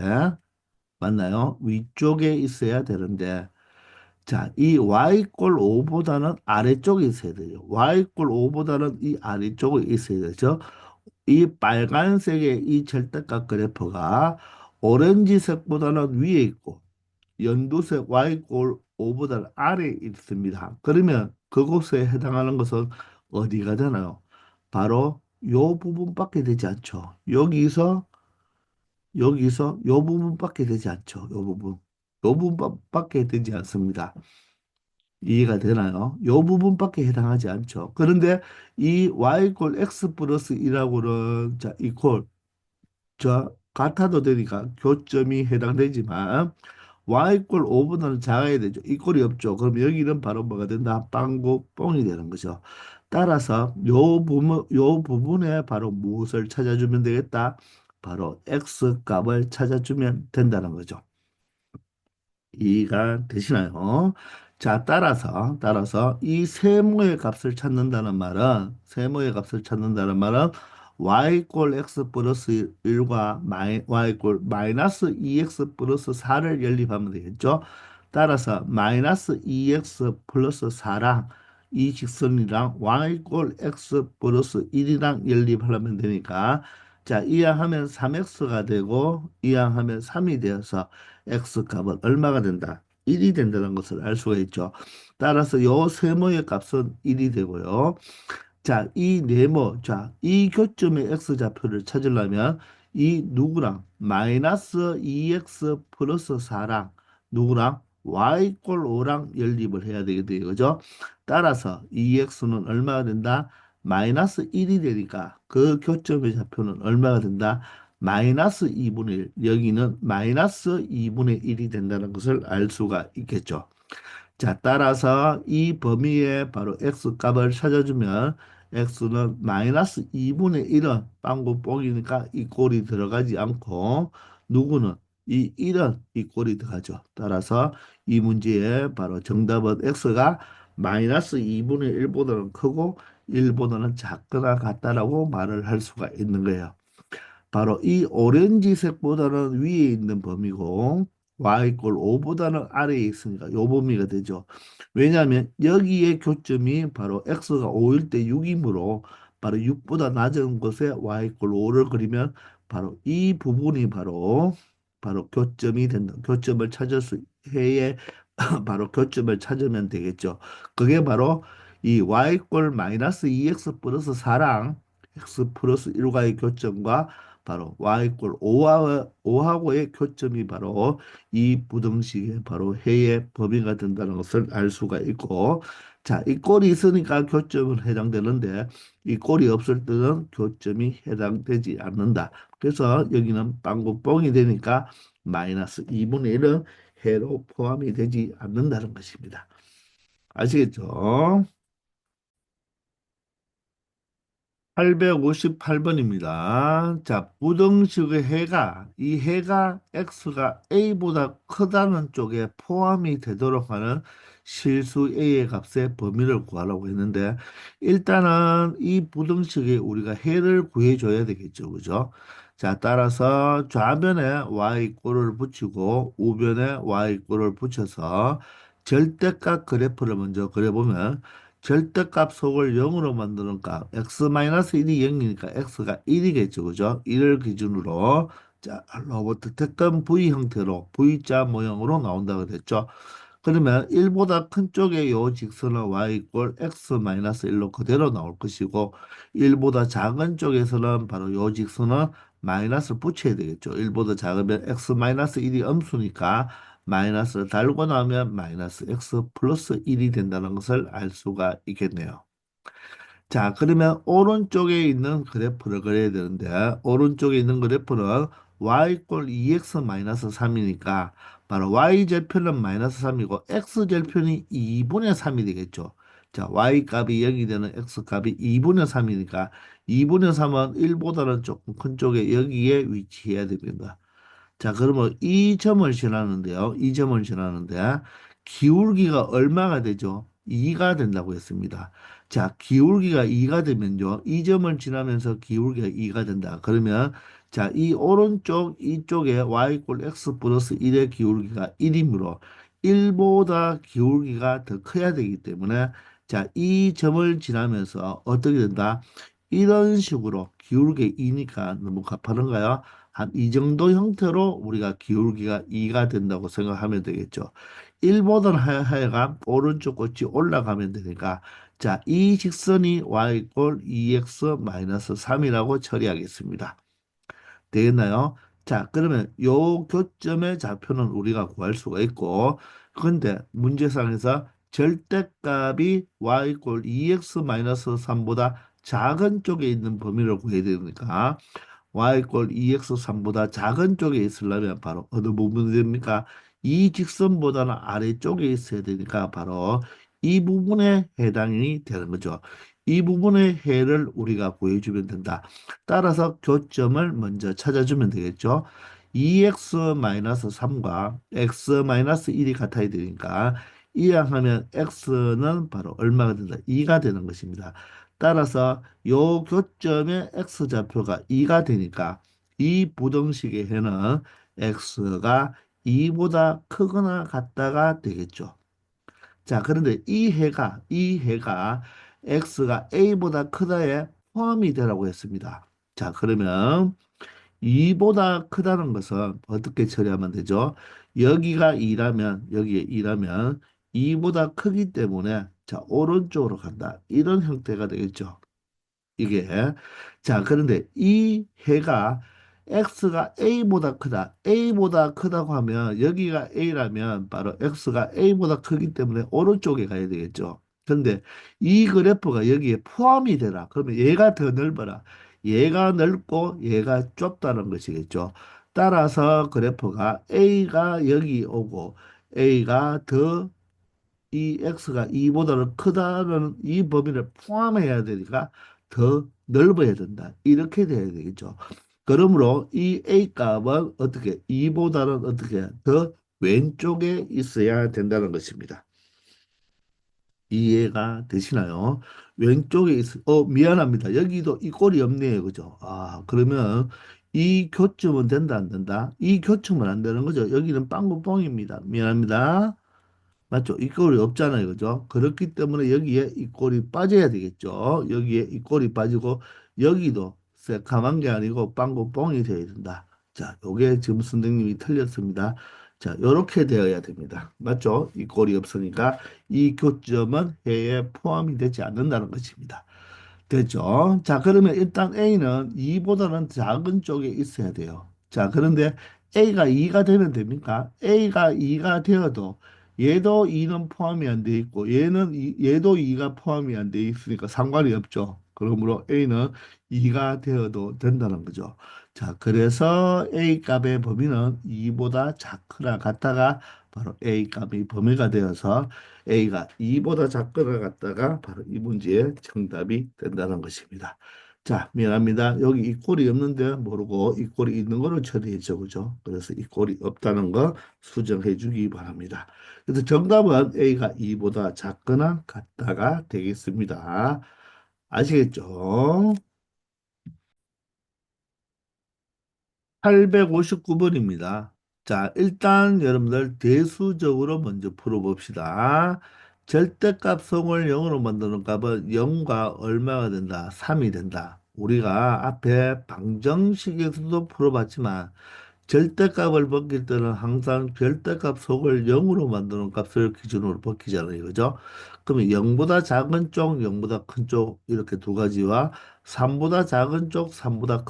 맞나요? 위쪽에 있어야 되는데, 자, 이 y꼴 5보다는 아래쪽에 있어야 돼요. y꼴 5보다는 이 아래쪽에 있어야 되죠. 이 빨간색의 이 절대값 그래프가 오렌지색보다는 위에 있고, 연두색 y꼴 5보다는 아래에 있습니다. 그러면 그곳에 해당하는 것은 어디가 되나요? 바로 요 부분밖에 되지 않죠. 여기서 요 부분밖에 되지 않죠. 요 부분. 요 부분밖에 되지 않습니다. 이해가 되나요? 요 부분밖에 해당하지 않죠. 그런데 이 y꼴 x 플러스 1하고는 자 이퀄 같아도 되니까 교점이 해당되지만 y꼴 5보다는 작아야 되죠. 이꼴이 없죠. 그럼 여기는 바로 뭐가 된다? 빵구 뽕이 되는 거죠. 따라서 요 부분에 바로 무엇을 찾아주면 되겠다? 바로 x 값을 찾아주면 된다는 거죠. 이해가 되시나요? 자, 따라서 이 세모의 값을 찾는다는 말은 y꼴 x 플러스 1과 y꼴 마이너스 2x 플러스 4를 연립하면 되겠죠. 따라서 마이너스 2x 플러스 4랑 이 직선이랑 y꼴 x 플러스 1이랑 연립하려면 되니까 자, 이항하면 3x가 되고 이항하면 3이 되어서 x 값은 얼마가 된다? 1이 된다는 것을 알 수가 있죠. 따라서 요 세모의 값은 1이 되고요. 자, 이 네모, 자, 이 교점의 x좌표를 찾으려면 이 누구랑 마이너스 2x 플러스 4랑 누구랑 y꼴 5랑 연립을 해야 되게 돼요. 그죠? 따라서 2x는 얼마가 된다? 마이너스 1이 되니까 그 교점의 좌표는 얼마가 된다? 마이너스 2분의 1. 여기는 마이너스 2분의 1이 된다는 것을 알 수가 있겠죠. 자, 따라서 이 범위에 바로 x 값을 찾아주면 x는 마이너스 2분의 1은 빵구 뽕이니까 이 꼴이 들어가지 않고 누구는 이 1은 이 꼴이 들어가죠. 따라서 이 문제의 바로 정답은 x가 마이너스 2분의 1보다는 크고 1보다는 작거나 같다라고 말을 할 수가 있는 거예요. 바로 이 오렌지색보다는 위에 있는 범위고 y꼴 5보다는 아래에 있으니까 요 범위가 되죠. 왜냐하면 여기에 교점이 바로 x가 5일 때 6이므로 바로 6보다 낮은 곳에 y꼴 5를 그리면 바로 이 부분이 바로 교점이 된다. 교점을 찾을 수 해에 바로 교점을 찾으면 되겠죠. 그게 바로 이 y꼴 마이너스 2x 플러스 4랑 x 플러스 1과의 교점과 바로 y꼴 5하고의 교점이 바로 이 부등식의 바로 해의 범위가 된다는 것을 알 수가 있고 자, 이 꼴이 있으니까 교점은 해당되는데 이 꼴이 없을 때는 교점이 해당되지 않는다. 그래서 여기는 빵구뽕이 되니까 마이너스 2분의 1은 해로 포함이 되지 않는다는 것입니다. 아시겠죠? 858번입니다. 자, 부등식의 이 해가 x가 a보다 크다는 쪽에 포함이 되도록 하는 실수 a의 값의 범위를 구하라고 했는데, 일단은 이 부등식에 우리가 해를 구해줘야 되겠죠. 그죠? 자, 따라서 좌변에 y꼴을 붙이고 우변에 y꼴을 붙여서 절대값 그래프를 먼저 그려보면 절대값 속을 0으로 만드는 값 x-1이 0이니까 x가 1이겠죠. 그죠? 1을 기준으로 자, 로봇 택은 V 형태로 V자 모형으로 나온다 그랬죠. 그러면 1보다 큰 쪽에 요 직선은 y 이꼴 x-1로 그대로 나올 것이고 1보다 작은 쪽에서는 바로 요 직선은 마이너스를 붙여야 되겠죠. 1보다 작으면 x-1이 음수니까 마이너스를 달고 나면 마이너스 x 플러스 1이 된다는 것을 알 수가 있겠네요. 자, 그러면 오른쪽에 있는 그래프를 그려야 되는데, 오른쪽에 있는 그래프는 y 꼴 2x 마이너스 3이니까, 바로 y절편은 마이너스 3이고, x절편이 2분의 3이 되겠죠. 자, y 값이 0이 되는 x 값이 2분의 3이니까, 2분의 3은 1보다는 조금 큰 쪽에 여기에 위치해야 됩니다. 자, 그러면 이 점을 지나는데요. 이 점을 지나는데, 기울기가 얼마가 되죠? 2가 된다고 했습니다. 자, 기울기가 2가 되면요. 이 점을 지나면서 기울기가 2가 된다. 그러면 자, 이 오른쪽 이쪽에 y 이퀄 x 플러스 1의 기울기가 1이므로 1보다 기울기가 더 커야 되기 때문에 자, 이 점을 지나면서 어떻게 된다? 이런 식으로 기울기 2니까 너무 가파른가요? 한 이 정도 형태로 우리가 기울기가 2가 된다고 생각하면 되겠죠. 1보다는 하여간 오른쪽 끝이 올라가면 되니까 자, 이 직선이 y 이퀄 2x 마이너스 3이라고 처리하겠습니다. 되겠나요? 자, 그러면 요 교점의 좌표는 우리가 구할 수가 있고, 그런데 문제상에서 절대값이 y 이퀄 2x-3보다 작은 쪽에 있는 범위를 구해야 되니까 y 이퀄 2x3보다 작은 쪽에 있으려면 바로 어느 부분이 됩니까? 이 직선보다는 아래쪽에 있어야 되니까 바로 이 부분에 해당이 되는 거죠. 이 부분의 해를 우리가 구해주면 된다. 따라서 교점을 먼저 찾아주면 되겠죠. 2x-3과 x-1이 같아야 되니까 이항하면 x는 바로 얼마가 된다? 2가 되는 것입니다. 따라서 요 교점의 x좌표가 2가 되니까 이 부등식의 해는 x가 2보다 크거나 같다가 되겠죠. 자, 그런데 이 해가 x가 a보다 크다에 포함이 되라고 했습니다. 자, 그러면 2보다 크다는 것은 어떻게 처리하면 되죠? 여기가 2라면, 여기에 2라면 2보다 크기 때문에 자, 오른쪽으로 간다. 이런 형태가 되겠죠. 이게 자 그런데 이 해가 x가 a보다 크다. a보다 크다고 하면 여기가 a라면 바로 x가 a보다 크기 때문에 오른쪽에 가야 되겠죠. 그런데 이 그래프가 여기에 포함이 되라. 그러면 얘가 더 넓어라. 얘가 넓고 얘가 좁다는 것이겠죠. 따라서 그래프가 a가 여기 오고 a가 더 이 x가 2보다는 크다는 이 범위를 포함해야 되니까 더 넓어야 된다. 이렇게 돼야 되겠죠. 그러므로 이 a 값은 어떻게 2보다는 어떻게 더 왼쪽에 있어야 된다는 것입니다. 이해가 되시나요? 왼쪽에 미안합니다. 여기도 이 꼴이 없네요. 그죠? 아, 그러면 이 교점은 된다, 안 된다? 이 교점은 안 되는 거죠. 여기는 빵구뽕입니다. 미안합니다. 맞죠? 이 꼴이 없잖아요. 그죠? 그렇기 때문에 여기에 이 꼴이 빠져야 되겠죠. 여기에 이 꼴이 빠지고 여기도 새카만 게 아니고 빵구 뽕이 되어야 된다. 자, 요게 지금 선생님이 틀렸습니다. 자, 요렇게 되어야 됩니다. 맞죠? 이 꼴이 없으니까 이 교점은 해에 포함이 되지 않는다는 것입니다. 됐죠? 자, 그러면 일단 A는 2보다는 작은 쪽에 있어야 돼요. 자, 그런데 A가 2가 되면 됩니까? A가 2가 되어도 얘도 2는 포함이 안 돼 있고 얘도 2가 포함이 안 돼 있으니까 상관이 없죠. 그러므로 A는 2가 되어도 된다는 거죠. 자, 그래서 A 값의 범위는 2보다 작거나 같다가 바로 A 값이 범위가 되어서 A가 2보다 작거나 같다가 바로 이 문제의 정답이 된다는 것입니다. 자, 미안합니다. 여기 이 꼴이 없는데 모르고 이 꼴이 있는 거를 처리했죠. 그죠? 그래서 이 꼴이 없다는 거 수정해 주기 바랍니다. 그래서 정답은 A가 2보다 작거나 같다가 되겠습니다. 아시겠죠? 859번입니다. 자, 일단 여러분들 대수적으로 먼저 풀어봅시다. 절대값 성을 0으로 만드는 값은 0과 얼마가 된다? 3이 된다. 우리가 앞에 방정식에서도 풀어봤지만 절대값을 벗길 때는 항상 절대값 속을 0으로 만드는 값을 기준으로 벗기잖아요. 그죠? 그러면 0보다 작은 쪽, 0보다 큰 쪽 이렇게 두 가지와 3보다 작은 쪽, 3보다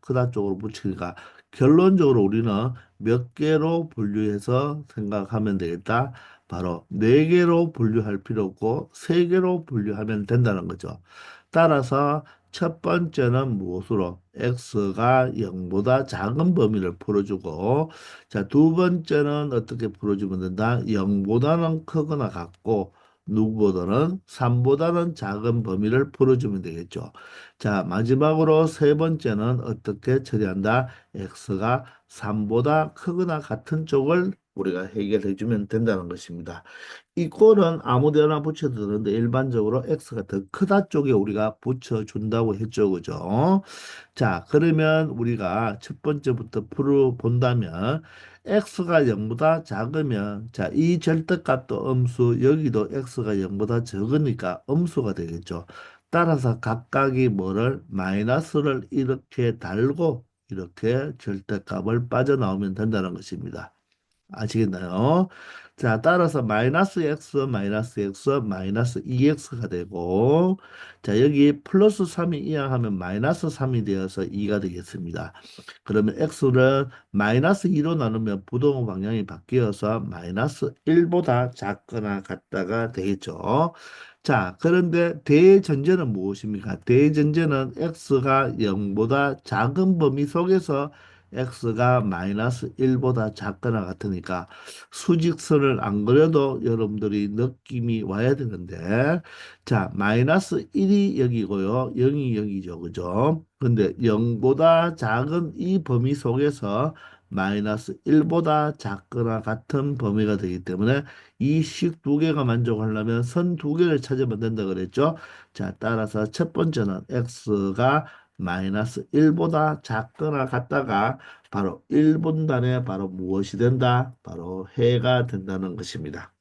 크다 쪽으로 붙이니까 결론적으로 우리는 몇 개로 분류해서 생각하면 되겠다. 바로 네 개로 분류할 필요 없고 세 개로 분류하면 된다는 거죠. 따라서 첫 번째는 무엇으로? x가 0보다 작은 범위를 풀어주고, 자, 두 번째는 어떻게 풀어주면 된다? 0보다는 크거나 같고, 누구보다는 3보다는 작은 범위를 풀어주면 되겠죠. 자, 마지막으로 세 번째는 어떻게 처리한다? x가 3보다 크거나 같은 쪽을 우리가 해결해 주면 된다는 것입니다. 이 꼴은 아무 데나 붙여도 되는데 일반적으로 x가 더 크다 쪽에 우리가 붙여준다고 했죠. 그죠? 자, 그러면 우리가 첫 번째부터 풀어본다면 x가 0보다 작으면 자, 이 절대값도 음수, 여기도 x가 0보다 적으니까 음수가 되겠죠. 따라서 각각이 뭐를 마이너스를 이렇게 달고 이렇게 절대값을 빠져나오면 된다는 것입니다. 아시겠나요? 자, 따라서 마이너스 x, 마이너스 x, 마이너스 2x가 되고, 자, 여기 플러스 3이 이항하면 마이너스 3이 되어서 2가 되겠습니다. 그러면 x를 마이너스 2로 나누면 부동 방향이 바뀌어서 마이너스 1보다 작거나 같다가 되겠죠. 자, 그런데 대전제는 무엇입니까? 대전제는 x가 0보다 작은 범위 속에서 x가 마이너스 1보다 작거나 같으니까 수직선을 안 그려도 여러분들이 느낌이 와야 되는데 자 마이너스 1이 여기고요 0이 여기죠 그죠 근데 0보다 작은 이 범위 속에서 마이너스 1보다 작거나 같은 범위가 되기 때문에 이 식 두 개가 만족하려면 선 두 개를 찾으면 된다 그랬죠. 자 따라서 첫 번째는 x가 마이너스 1보다 작거나 같다가 바로 1분단에 바로 무엇이 된다? 바로 해가 된다는 것입니다.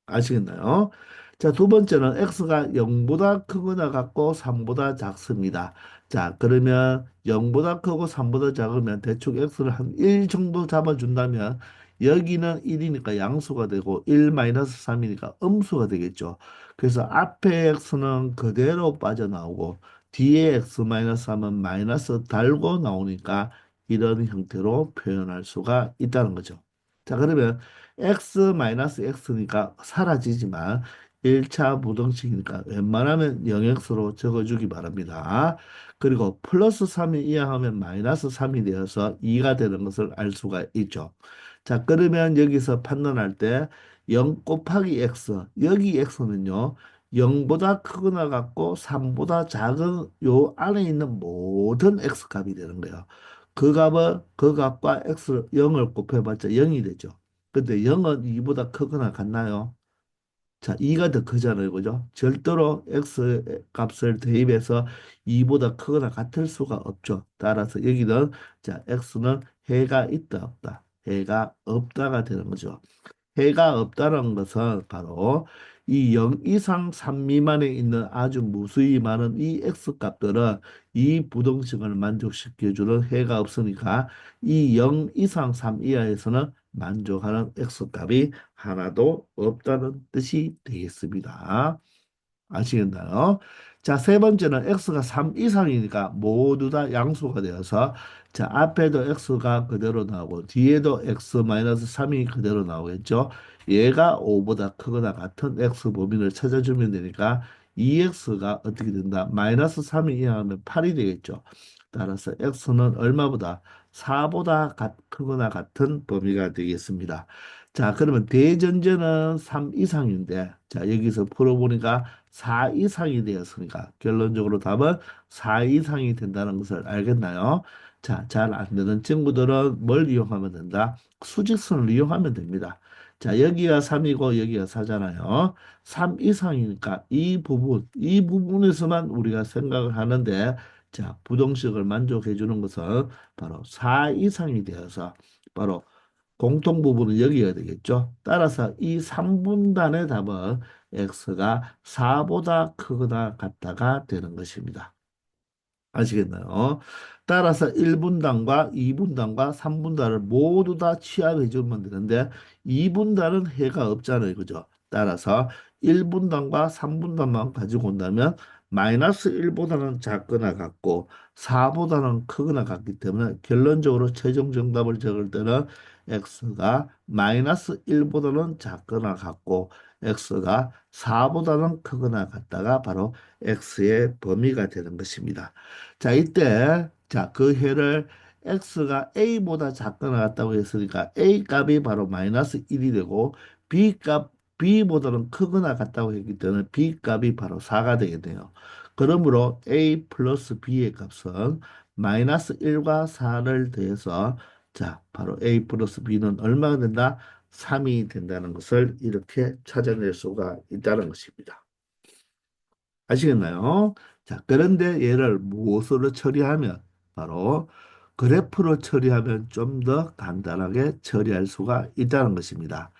아시겠나요? 자, 두 번째는 x가 0보다 크거나 같고 3보다 작습니다. 자, 그러면 0보다 크고 3보다 작으면 대충 x를 한 1 정도 잡아준다면 여기는 1이니까 양수가 되고 1-3이니까 음수가 되겠죠. 그래서 앞에 x는 그대로 빠져나오고 뒤에 x-3은 마이너스 달고 나오니까 이런 형태로 표현할 수가 있다는 거죠. 자, 그러면 x-x니까 사라지지만 1차 부등식이니까 웬만하면 0x로 적어주기 바랍니다. 그리고 플러스 3이 이항하면 마이너스 3이 되어서 2가 되는 것을 알 수가 있죠. 자, 그러면 여기서 판단할 때 0 곱하기 x, 여기 x는요, 0보다 크거나 같고 3보다 작은 요 안에 있는 모든 x 값이 되는 거예요. 그 값과 x 0을 곱해봤자 0이 되죠. 근데 0은 2보다 크거나 같나요? 자, 2가 더 크잖아요. 그죠? 절대로 x 값을 대입해서 2보다 크거나 같을 수가 없죠. 따라서 여기는 자, x는 해가 있다 없다. 해가 없다가 되는 거죠. 해가 없다는 것은 바로 이 0 이상 3 미만에 있는 아주 무수히 많은 이 x 값들은 이 부등식을 만족시켜주는 해가 없으니까 이 0 이상 3 이하에서는 만족하는 x 값이 하나도 없다는 뜻이 되겠습니다. 아시겠나요? 자, 세 번째는 x가 3 이상이니까 모두 다 양수가 되어서 자, 앞에도 x가 그대로 나오고 뒤에도 x-3이 그대로 나오겠죠. 얘가 5보다 크거나 같은 x 범위를 찾아주면 되니까 2x가 어떻게 된다? 마이너스 3이 이하면 8이 되겠죠. 따라서 x는 얼마보다 4보다 크거나 같은 범위가 되겠습니다. 자, 그러면 대전제는 3 이상인데 자, 여기서 풀어보니까 4 이상이 되었으니까 결론적으로 답은 4 이상이 된다는 것을 알겠나요? 자, 잘 안 되는 친구들은 뭘 이용하면 된다? 수직선을 이용하면 됩니다. 자, 여기가 3이고 여기가 4잖아요. 3 이상이니까 이 부분에서만 우리가 생각을 하는데 자, 부동식을 만족해 주는 것은 바로 4 이상이 되어서 바로 공통 부분은 여기가 되겠죠. 따라서 이 3분단의 답은 x가 4보다 크거나 같다가 되는 것입니다. 아시겠나요? 따라서 1분단과 2분단과 3분단을 모두 다 취합해 주면 되는데 2분단은 해가 없잖아요. 그죠? 따라서 1분단과 3분단만 가지고 온다면 마이너스 1보다는 작거나 같고 4보다는 크거나 같기 때문에 결론적으로 최종 정답을 적을 때는 x가 마이너스 1보다는 작거나 같고 x가 4보다는 크거나 같다가 바로 x의 범위가 되는 것입니다. 자, 이때 자, 그 해를 x가 a보다 작거나 같다고 했으니까 a 값이 바로 마이너스 1이 되고 b보다는 크거나 같다고 했기 때문에 b 값이 바로 4가 되겠네요. 그러므로 a 플러스 b의 값은 마이너스 1과 4를 더해서 자, 바로 A 플러스 B는 얼마가 된다? 3이 된다는 것을 이렇게 찾아낼 수가 있다는 것입니다. 아시겠나요? 자, 그런데 얘를 무엇으로 처리하면 바로 그래프로 처리하면 좀 더 간단하게 처리할 수가 있다는 것입니다.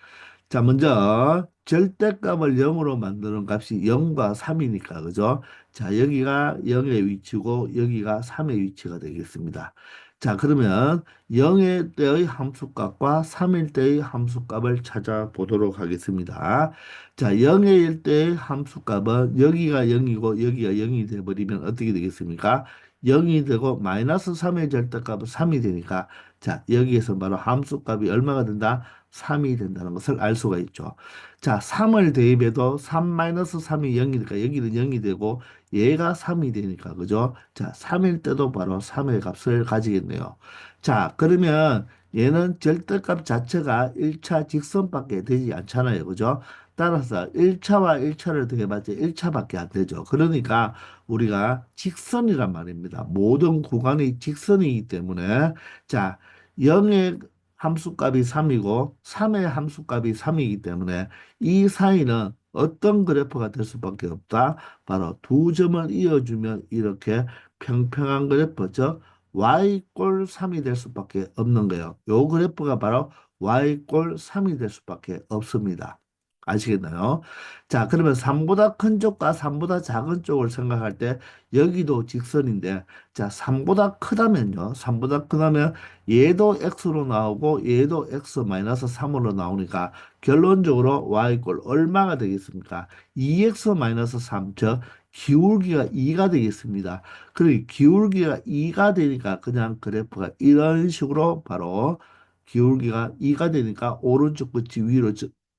자, 먼저 절대값을 0으로 만드는 값이 0과 3이니까 그죠? 자, 여기가 0의 위치고 여기가 3의 위치가 되겠습니다. 자, 그러면 0의 때의 함수값과 3일 때의 함수값을 찾아보도록 하겠습니다. 자, 0일 때의 함수값은 여기가 0이고 여기가 0이 돼버리면 어떻게 되겠습니까? 0이 되고 마이너스 3의 절대값은 3이 되니까 자, 여기에서 바로 함수값이 얼마가 된다? 3이 된다는 것을 알 수가 있죠. 자, 3을 대입해도 3-3이 0이니까 여기는 0이 되고 얘가 3이 되니까 그죠? 자, 3일 때도 바로 3의 값을 가지겠네요. 자, 그러면 얘는 절대값 자체가 1차 직선밖에 되지 않잖아요. 그죠? 따라서 1차와 1차를 더해봤자 1차밖에 안 되죠. 그러니까 우리가 직선이란 말입니다. 모든 구간이 직선이기 때문에 자, 0의 함수값이 3이고 3의 함수값이 3이기 때문에 이 사이는 어떤 그래프가 될 수밖에 없다. 바로 두 점을 이어주면 이렇게 평평한 그래프, 즉 y꼴 3이 될 수밖에 없는 거예요. 요 그래프가 바로 y꼴 3이 될 수밖에 없습니다. 아시겠나요? 자, 그러면 3보다 큰 쪽과 3보다 작은 쪽을 생각할 때 여기도 직선인데 자, 3보다 크다면요. 3보다 크다면 얘도 x로 나오고 얘도 x 마이너스 3으로 나오니까 결론적으로 y꼴 얼마가 되겠습니까? 2x 마이너스 3, 즉 기울기가 2가 되겠습니다. 그리고 기울기가 2가 되니까 그냥 그래프가 이런 식으로 바로 기울기가 2가 되니까 오른쪽 끝이 위로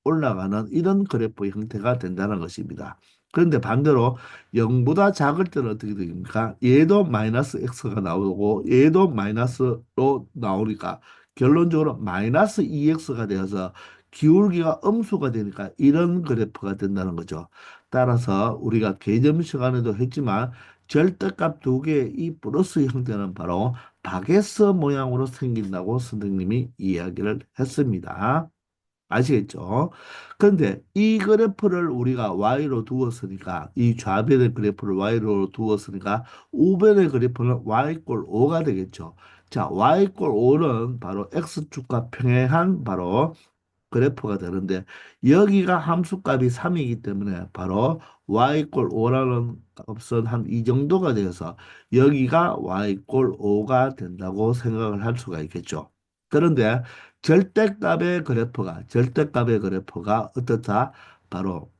올라가는 이런 그래프 형태가 된다는 것입니다. 그런데 반대로 0보다 작을 때는 어떻게 됩니까? 얘도 마이너스 x가 나오고 얘도 마이너스로 나오니까 결론적으로 마이너스 2x가 되어서 기울기가 음수가 되니까 이런 그래프가 된다는 거죠. 따라서 우리가 개점 시간에도 했지만 절대값 두 개의 이 플러스 형태는 바로 바게스 모양으로 생긴다고 선생님이 이야기를 했습니다. 아시겠죠? 그런데 이 그래프를 우리가 y로 두었으니까 이 좌변의 그래프를 y로 두었으니까 우변의 그래프는 y꼴 5가 되겠죠. 자, y꼴 5는 바로 x축과 평행한 바로 그래프가 되는데 여기가 함수값이 3이기 때문에 바로 y꼴 5라는 값은 한 이 정도가 되어서 여기가 y꼴 5가 된다고 생각을 할 수가 있겠죠. 그런데 절대값의 그래프가 어떻다? 바로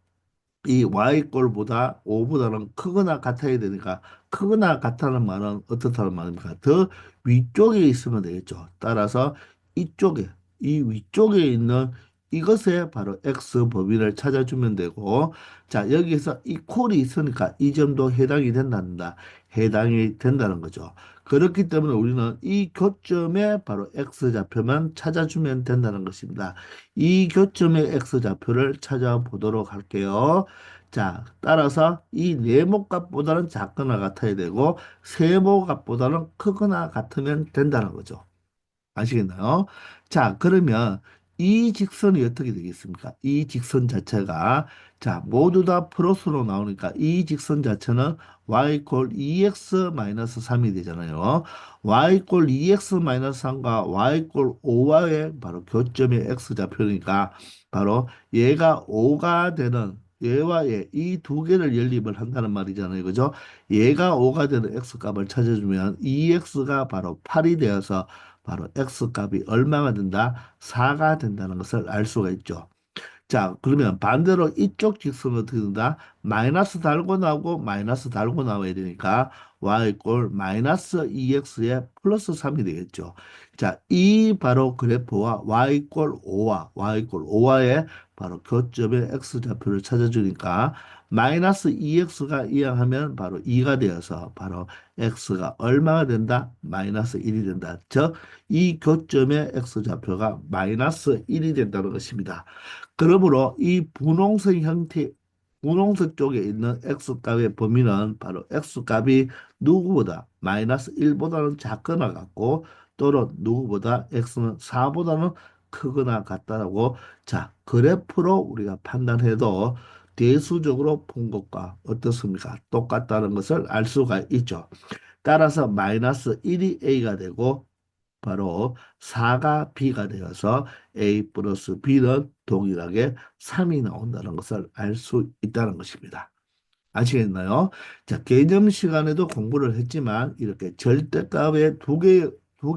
이 y꼴보다 5보다는 크거나 같아야 되니까 크거나 같다는 말은 어떻다는 말입니까? 더 위쪽에 있으면 되겠죠. 따라서 이쪽에 이 위쪽에 있는 이것에 바로 x 범위를 찾아주면 되고 자 여기에서 이 콜이 있으니까 이 점도 해당이 된단다. 해당이 된다는 거죠. 그렇기 때문에 우리는 이 교점에 바로 x 좌표만 찾아주면 된다는 것입니다. 이 교점의 x 좌표를 찾아보도록 할게요. 자, 따라서 이 네모값보다는 작거나 같아야 되고 세모값보다는 크거나 같으면 된다는 거죠. 아시겠나요? 자, 그러면 이 직선이 어떻게 되겠습니까? 이 직선 자체가 자, 모두 다 플러스로 나오니까 이 직선 자체는 y 콜 2x 마이너스 3이 되잖아요. y 콜 2x 마이너스 3과 y 콜 5와의 바로 교점의 x 좌표니까 바로 얘가 5가 되는 얘와 얘 이 두 개를 연립을 한다는 말이잖아요. 그죠? 얘가 5가 되는 x 값을 찾아주면 2x가 바로 8이 되어서 바로 x값이 얼마가 된다? 4가 된다는 것을 알 수가 있죠. 자, 그러면 반대로 이쪽 직선은 어떻게 된다? 마이너스 달고 나오고 마이너스 달고 나와야 되니까 y꼴 마이너스 2x에 플러스 3이 되겠죠. 자, 이 바로 그래프와 y꼴 5와의 바로 교점의 x좌표를 찾아주니까 마이너스 2x가 이항하면 바로 2가 되어서 바로 x가 얼마가 된다? 마이너스 1이 된다. 즉, 이 교점의 x좌표가 마이너스 1이 된다는 것입니다. 그러므로 이 분홍색 쪽에 있는 x값의 범위는 바로 x값이 누구보다 마이너스 1보다는 작거나 같고 또는 누구보다 x는 4보다는 크거나 같다라고 자, 그래프로 우리가 판단해도 대수적으로 본 것과 어떻습니까? 똑같다는 것을 알 수가 있죠. 따라서 마이너스 1이 a가 되고 바로 4가 b가 되어서 a 플러스 b는 동일하게 3이 나온다는 것을 알 수 있다는 것입니다. 아시겠나요? 자, 개념 시간에도 공부를 했지만 이렇게 절대값의 두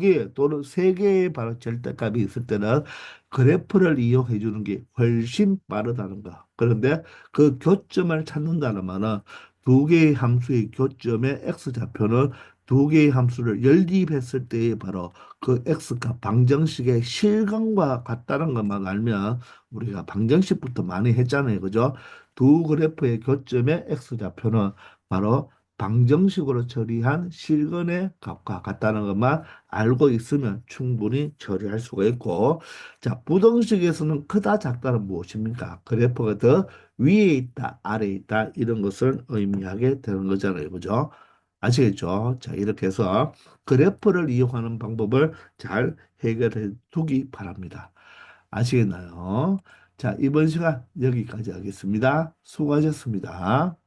개 또는 세 개의 바로 절대값이 있을 때는 그래프를 이용해 주는 게 훨씬 빠르다는 거. 그런데 그 교점을 찾는다는 말은 두 개의 함수의 교점의 x좌표는 두 개의 함수를 연립했을 때의 바로 그 x값 방정식의 실감과 같다는 것만 알면 우리가 방정식부터 많이 했잖아요. 그죠? 두 그래프의 교점의 x좌표는 바로 방정식으로 처리한 실근의 값과 같다는 것만 알고 있으면 충분히 처리할 수가 있고, 자, 부등식에서는 크다 작다는 무엇입니까? 그래프가 더 위에 있다, 아래에 있다 이런 것을 의미하게 되는 거잖아요. 그죠? 아시겠죠? 자, 이렇게 해서 그래프를 이용하는 방법을 잘 해결해 두기 바랍니다. 아시겠나요? 자, 이번 시간 여기까지 하겠습니다. 수고하셨습니다.